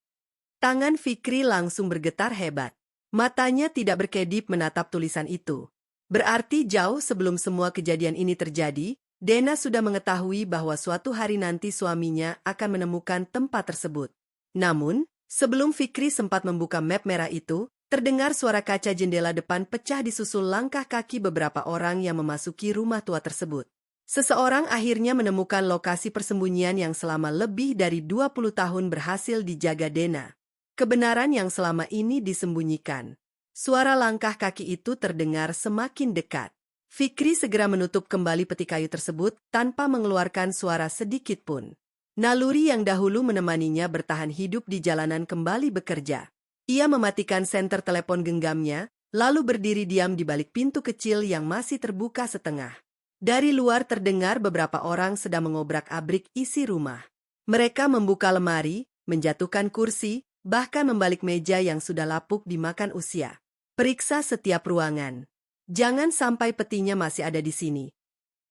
Tangan Fikri langsung bergetar hebat. Matanya tidak berkedip menatap tulisan itu. Berarti jauh sebelum semua kejadian ini terjadi, Dena sudah mengetahui bahwa suatu hari nanti suaminya akan menemukan tempat tersebut. Namun, sebelum Fikri sempat membuka map merah itu, terdengar suara kaca jendela depan pecah disusul langkah kaki beberapa orang yang memasuki rumah tua tersebut. Seseorang akhirnya menemukan lokasi persembunyian yang selama lebih dari 20 tahun berhasil dijaga Dena. Kebenaran yang selama ini disembunyikan. Suara langkah kaki itu terdengar semakin dekat. Fikri segera menutup kembali peti kayu tersebut tanpa mengeluarkan suara sedikit pun. Naluri yang dahulu menemaninya bertahan hidup di jalanan kembali bekerja. Ia mematikan senter telepon genggamnya, lalu berdiri diam di balik pintu kecil yang masih terbuka setengah. Dari luar terdengar beberapa orang sedang mengobrak-abrik isi rumah. Mereka membuka lemari, menjatuhkan kursi, bahkan membalik meja yang sudah lapuk dimakan usia. Periksa setiap ruangan. Jangan sampai petinya masih ada di sini.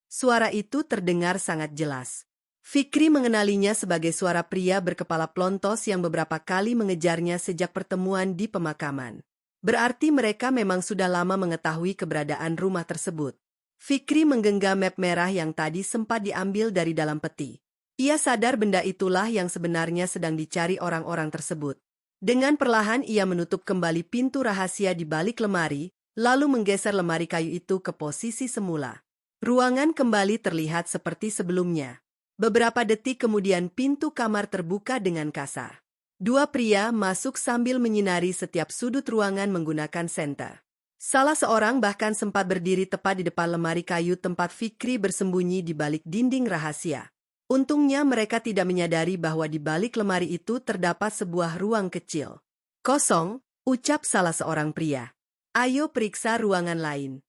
Suara itu terdengar sangat jelas. Fikri mengenalinya sebagai suara pria berkepala plontos yang beberapa kali mengejarnya sejak pertemuan di pemakaman. Berarti mereka memang sudah lama mengetahui keberadaan rumah tersebut. Fikri menggenggam map merah yang tadi sempat diambil dari dalam peti. Ia sadar benda itulah yang sebenarnya sedang dicari orang-orang tersebut. Dengan perlahan ia menutup kembali pintu rahasia di balik lemari, lalu menggeser lemari kayu itu ke posisi semula. Ruangan kembali terlihat seperti sebelumnya. Beberapa detik kemudian pintu kamar terbuka dengan kasar. Dua pria masuk sambil menyinari setiap sudut ruangan menggunakan senter. Salah seorang bahkan sempat berdiri tepat di depan lemari kayu tempat Fikri bersembunyi di balik dinding rahasia. Untungnya mereka tidak menyadari bahwa di balik lemari itu terdapat sebuah ruang kecil. Kosong, ucap salah seorang pria. Ayo periksa ruangan lain.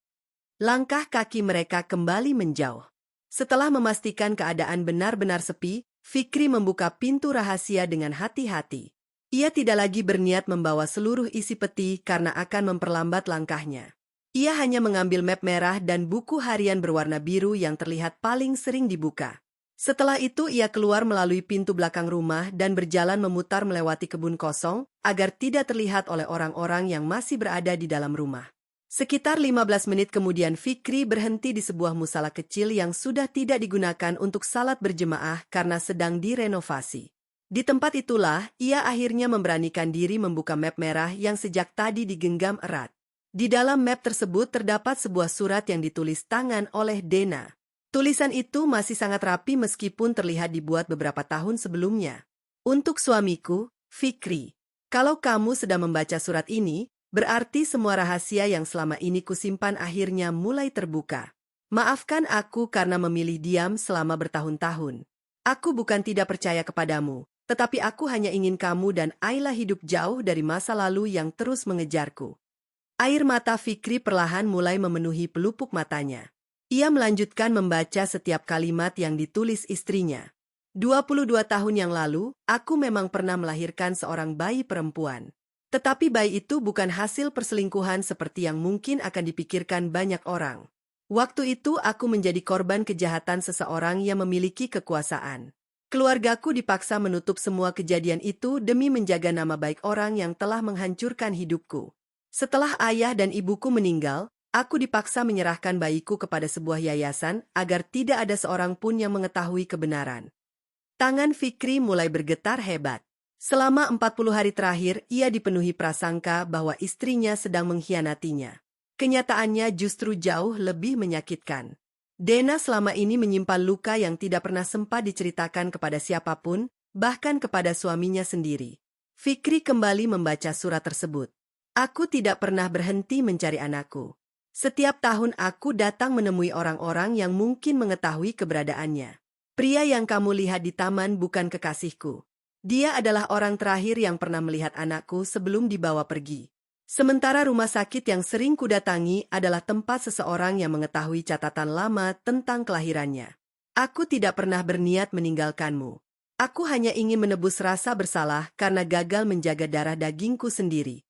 Langkah kaki mereka kembali menjauh. Setelah memastikan keadaan benar-benar sepi, Fikri membuka pintu rahasia dengan hati-hati. Ia tidak lagi berniat membawa seluruh isi peti karena akan memperlambat langkahnya. Ia hanya mengambil map merah dan buku harian berwarna biru yang terlihat paling sering dibuka. Setelah itu ia keluar melalui pintu belakang rumah dan berjalan memutar melewati kebun kosong agar tidak terlihat oleh orang-orang yang masih berada di dalam rumah. Sekitar 15 menit kemudian Fikri berhenti di sebuah musala kecil yang sudah tidak digunakan untuk salat berjemaah karena sedang direnovasi. Di tempat itulah ia akhirnya memberanikan diri membuka map merah yang sejak tadi digenggam erat. Di dalam map tersebut terdapat sebuah surat yang ditulis tangan oleh Dena. Tulisan itu masih sangat rapi meskipun terlihat dibuat beberapa tahun sebelumnya. Untuk suamiku, Fikri. Kalau kamu sedang membaca surat ini, berarti semua rahasia yang selama ini kusimpan akhirnya mulai terbuka. Maafkan aku karena memilih diam selama bertahun-tahun. Aku bukan tidak percaya kepadamu, tetapi aku hanya ingin kamu dan Ayla hidup jauh dari masa lalu yang terus mengejarku. Air mata Fikri perlahan mulai memenuhi pelupuk matanya. Ia melanjutkan membaca setiap kalimat yang ditulis istrinya. 22 tahun yang lalu, aku memang pernah melahirkan seorang bayi perempuan. Tetapi bayi itu bukan hasil perselingkuhan seperti yang mungkin akan dipikirkan banyak orang. Waktu itu aku menjadi korban kejahatan seseorang yang memiliki kekuasaan. Keluargaku dipaksa menutup semua kejadian itu demi menjaga nama baik orang yang telah menghancurkan hidupku. Setelah ayah dan ibuku meninggal, aku dipaksa menyerahkan bayiku kepada sebuah yayasan agar tidak ada seorang pun yang mengetahui kebenaran. Tangan Fikri mulai bergetar hebat. Selama 40 hari terakhir, ia dipenuhi prasangka bahwa istrinya sedang mengkhianatinya. Kenyataannya justru jauh lebih menyakitkan. Dena selama ini menyimpan luka yang tidak pernah sempat diceritakan kepada siapapun, bahkan kepada suaminya sendiri. Fikri kembali membaca surat tersebut. Aku tidak pernah berhenti mencari anakku. Setiap tahun aku datang menemui orang-orang yang mungkin mengetahui keberadaannya. Pria yang kamu lihat di taman bukan kekasihku. Dia adalah orang terakhir yang pernah melihat anakku sebelum dibawa pergi. Sementara rumah sakit yang sering kudatangi adalah tempat seseorang yang mengetahui catatan lama tentang kelahirannya. Aku tidak pernah berniat meninggalkanmu. Aku hanya ingin menebus rasa bersalah karena gagal menjaga darah dagingku sendiri.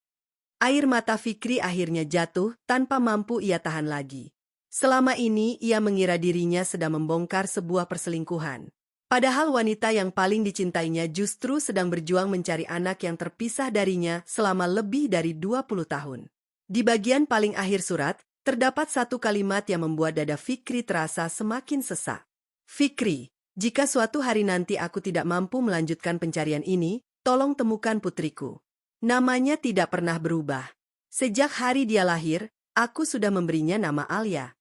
Air mata Fikri akhirnya jatuh tanpa mampu ia tahan lagi. Selama ini ia mengira dirinya sedang membongkar sebuah perselingkuhan. Padahal wanita yang paling dicintainya justru sedang berjuang mencari anak yang terpisah darinya selama lebih dari 20 tahun. Di bagian paling akhir surat, terdapat satu kalimat yang membuat dada Fikri terasa semakin sesak. Fikri, jika suatu hari nanti aku tidak mampu melanjutkan pencarian ini, tolong temukan putriku. Namanya tidak pernah berubah. Sejak hari dia lahir, aku sudah memberinya nama Alia.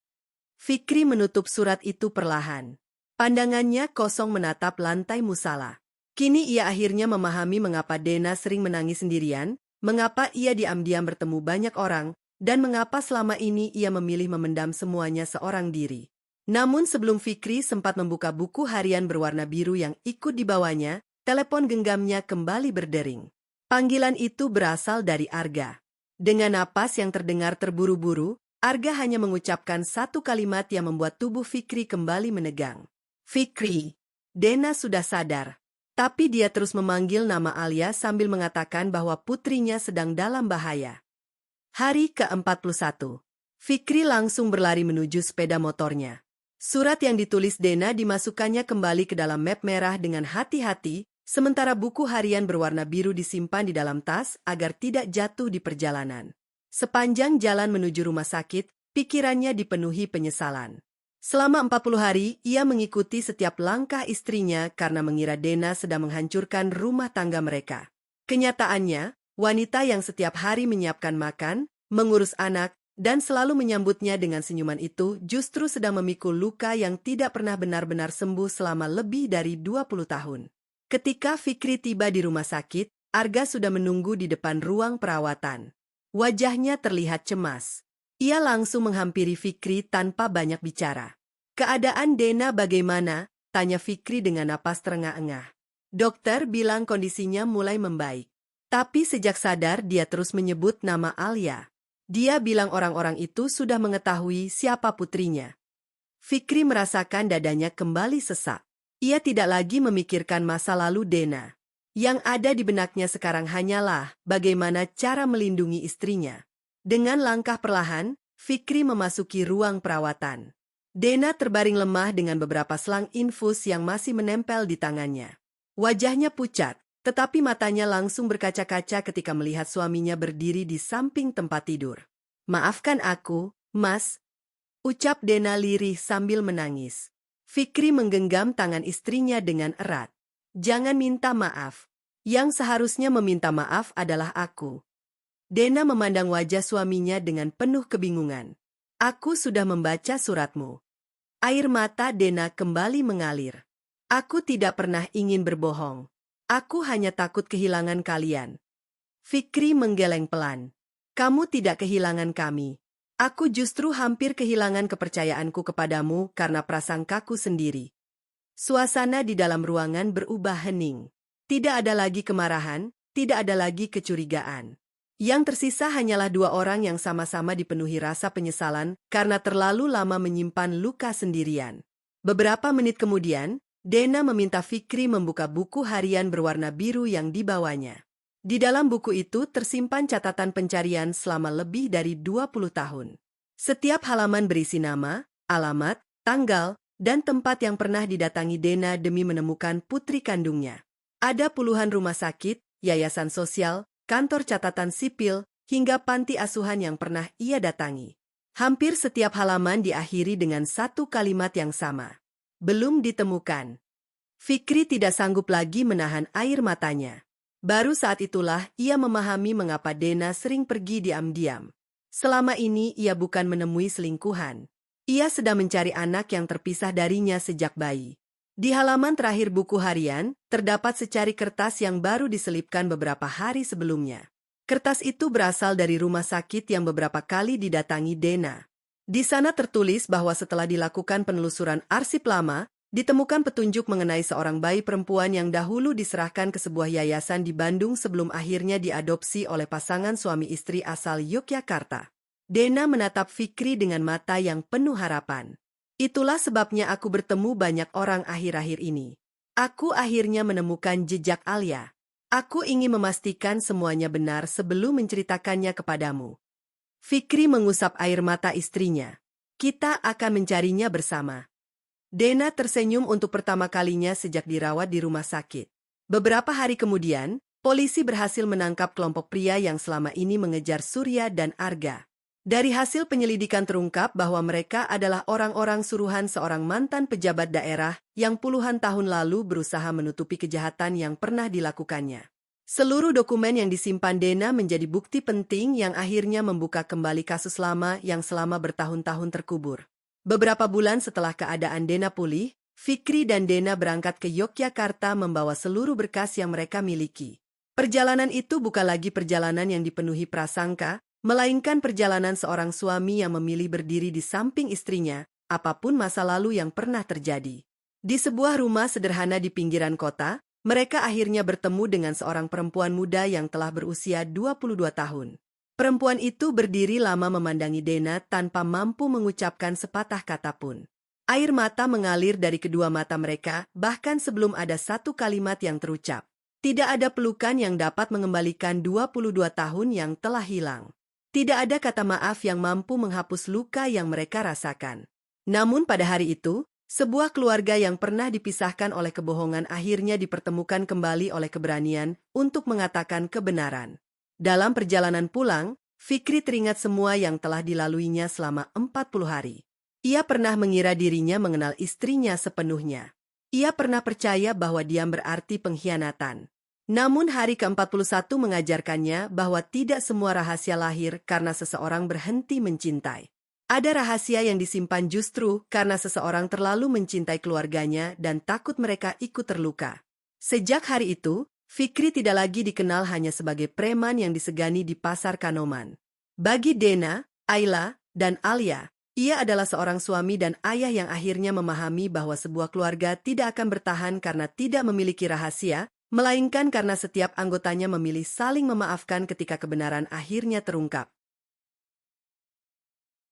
Fikri menutup surat itu perlahan. Pandangannya kosong menatap lantai musala. Kini ia akhirnya memahami mengapa Dena sering menangis sendirian, mengapa ia diam-diam bertemu banyak orang, dan mengapa selama ini ia memilih memendam semuanya seorang diri. Namun sebelum Fikri sempat membuka buku harian berwarna biru yang ikut dibawanya, telepon genggamnya kembali berdering. Panggilan itu berasal dari Arga. Dengan napas yang terdengar terburu-buru, Arga hanya mengucapkan satu kalimat yang membuat tubuh Fikri kembali menegang. Fikri. Dena sudah sadar. Tapi dia terus memanggil nama Alia sambil mengatakan bahwa putrinya sedang dalam bahaya. Hari ke-41. Fikri langsung berlari menuju sepeda motornya. Surat yang ditulis Dena dimasukkannya kembali ke dalam map merah dengan hati-hati, sementara buku harian berwarna biru disimpan di dalam tas agar tidak jatuh di perjalanan. Sepanjang jalan menuju rumah sakit, pikirannya dipenuhi penyesalan. Selama 40 hari, ia mengikuti setiap langkah istrinya karena mengira Dena sedang menghancurkan rumah tangga mereka. Kenyataannya, wanita yang setiap hari menyiapkan makan, mengurus anak, dan selalu menyambutnya dengan senyuman itu justru sedang memikul luka yang tidak pernah benar-benar sembuh selama lebih dari 20 tahun. Ketika Fikri tiba di rumah sakit, Arga sudah menunggu di depan ruang perawatan. Wajahnya terlihat cemas. Ia langsung menghampiri Fikri tanpa banyak bicara. "Keadaan Dena bagaimana?" tanya Fikri dengan napas terengah-engah. Dokter bilang kondisinya mulai membaik. Tapi sejak sadar dia terus menyebut nama Alia. Dia bilang orang-orang itu sudah mengetahui siapa putrinya. Fikri merasakan dadanya kembali sesak. Ia tidak lagi memikirkan masa lalu Dena. Yang ada di benaknya sekarang hanyalah bagaimana cara melindungi istrinya. Dengan langkah perlahan, Fikri memasuki ruang perawatan. Dena terbaring lemah dengan beberapa selang infus yang masih menempel di tangannya. Wajahnya pucat, tetapi matanya langsung berkaca-kaca ketika melihat suaminya berdiri di samping tempat tidur. "Maafkan aku, Mas," ucap Dena lirih sambil menangis. Fikri menggenggam tangan istrinya dengan erat. "Jangan minta maaf. Yang seharusnya meminta maaf adalah aku." Dena memandang wajah suaminya dengan penuh kebingungan. "Aku sudah membaca suratmu." Air mata Dena kembali mengalir. "Aku tidak pernah ingin berbohong. Aku hanya takut kehilangan kalian." Fikri menggeleng pelan. "Kamu tidak kehilangan kami. Aku justru hampir kehilangan kepercayaanku kepadamu karena prasangkaku sendiri." Suasana di dalam ruangan berubah hening. Tidak ada lagi kemarahan, tidak ada lagi kecurigaan. Yang tersisa hanyalah dua orang yang sama-sama dipenuhi rasa penyesalan karena terlalu lama menyimpan luka sendirian. Beberapa menit kemudian, Dena meminta Fikri membuka buku harian berwarna biru yang dibawanya. Di dalam buku itu tersimpan catatan pencarian selama lebih dari 20 tahun. Setiap halaman berisi nama, alamat, tanggal, dan tempat yang pernah didatangi Dena demi menemukan putri kandungnya. Ada puluhan rumah sakit, yayasan sosial, kantor catatan sipil, hingga panti asuhan yang pernah ia datangi. Hampir setiap halaman diakhiri dengan satu kalimat yang sama. "Belum ditemukan." Fikri tidak sanggup lagi menahan air matanya. Baru saat itulah ia memahami mengapa Dena sering pergi diam-diam. Selama ini ia bukan menemui selingkuhan. Ia sedang mencari anak yang terpisah darinya sejak bayi. Di halaman terakhir buku harian, terdapat secari kertas yang baru diselipkan beberapa hari sebelumnya. Kertas itu berasal dari rumah sakit yang beberapa kali didatangi Dena. Di sana tertulis bahwa setelah dilakukan penelusuran arsip lama, ditemukan petunjuk mengenai seorang bayi perempuan yang dahulu diserahkan ke sebuah yayasan di Bandung sebelum akhirnya diadopsi oleh pasangan suami istri asal Yogyakarta. Dena menatap Fikri dengan mata yang penuh harapan. "Itulah sebabnya aku bertemu banyak orang akhir-akhir ini. Aku akhirnya menemukan jejak Alia. Aku ingin memastikan semuanya benar sebelum menceritakannya kepadamu." Fikri mengusap air mata istrinya. "Kita akan mencarinya bersama." Dena tersenyum untuk pertama kalinya sejak dirawat di rumah sakit. Beberapa hari kemudian, polisi berhasil menangkap kelompok pria yang selama ini mengejar Surya dan Arga. Dari hasil penyelidikan terungkap bahwa mereka adalah orang-orang suruhan seorang mantan pejabat daerah yang puluhan tahun lalu berusaha menutupi kejahatan yang pernah dilakukannya. Seluruh dokumen yang disimpan Dena menjadi bukti penting yang akhirnya membuka kembali kasus lama yang selama bertahun-tahun terkubur. Beberapa bulan setelah keadaan Dena pulih, Fikri dan Dena berangkat ke Yogyakarta membawa seluruh berkas yang mereka miliki. Perjalanan itu bukan lagi perjalanan yang dipenuhi prasangka, melainkan perjalanan seorang suami yang memilih berdiri di samping istrinya, apapun masa lalu yang pernah terjadi. Di sebuah rumah sederhana di pinggiran kota, mereka akhirnya bertemu dengan seorang perempuan muda yang telah berusia 22 tahun. Perempuan itu berdiri lama memandangi Dena tanpa mampu mengucapkan sepatah kata pun. Air mata mengalir dari kedua mata mereka, bahkan sebelum ada satu kalimat yang terucap. Tidak ada pelukan yang dapat mengembalikan 22 tahun yang telah hilang. Tidak ada kata maaf yang mampu menghapus luka yang mereka rasakan. Namun pada hari itu, sebuah keluarga yang pernah dipisahkan oleh kebohongan akhirnya dipertemukan kembali oleh keberanian untuk mengatakan kebenaran. Dalam perjalanan pulang, Fikri teringat semua yang telah dilaluinya selama 40 hari. Ia pernah mengira dirinya mengenal istrinya sepenuhnya. Ia pernah percaya bahwa diam berarti pengkhianatan. Namun hari ke-41 mengajarkannya bahwa tidak semua rahasia lahir karena seseorang berhenti mencintai. Ada rahasia yang disimpan justru karena seseorang terlalu mencintai keluarganya dan takut mereka ikut terluka. Sejak hari itu, Fikri tidak lagi dikenal hanya sebagai preman yang disegani di pasar Kanoman. Bagi Dena, Ayla, dan Alia, ia adalah seorang suami dan ayah yang akhirnya memahami bahwa sebuah keluarga tidak akan bertahan karena tidak memiliki rahasia, melainkan karena setiap anggotanya memilih saling memaafkan ketika kebenaran akhirnya terungkap.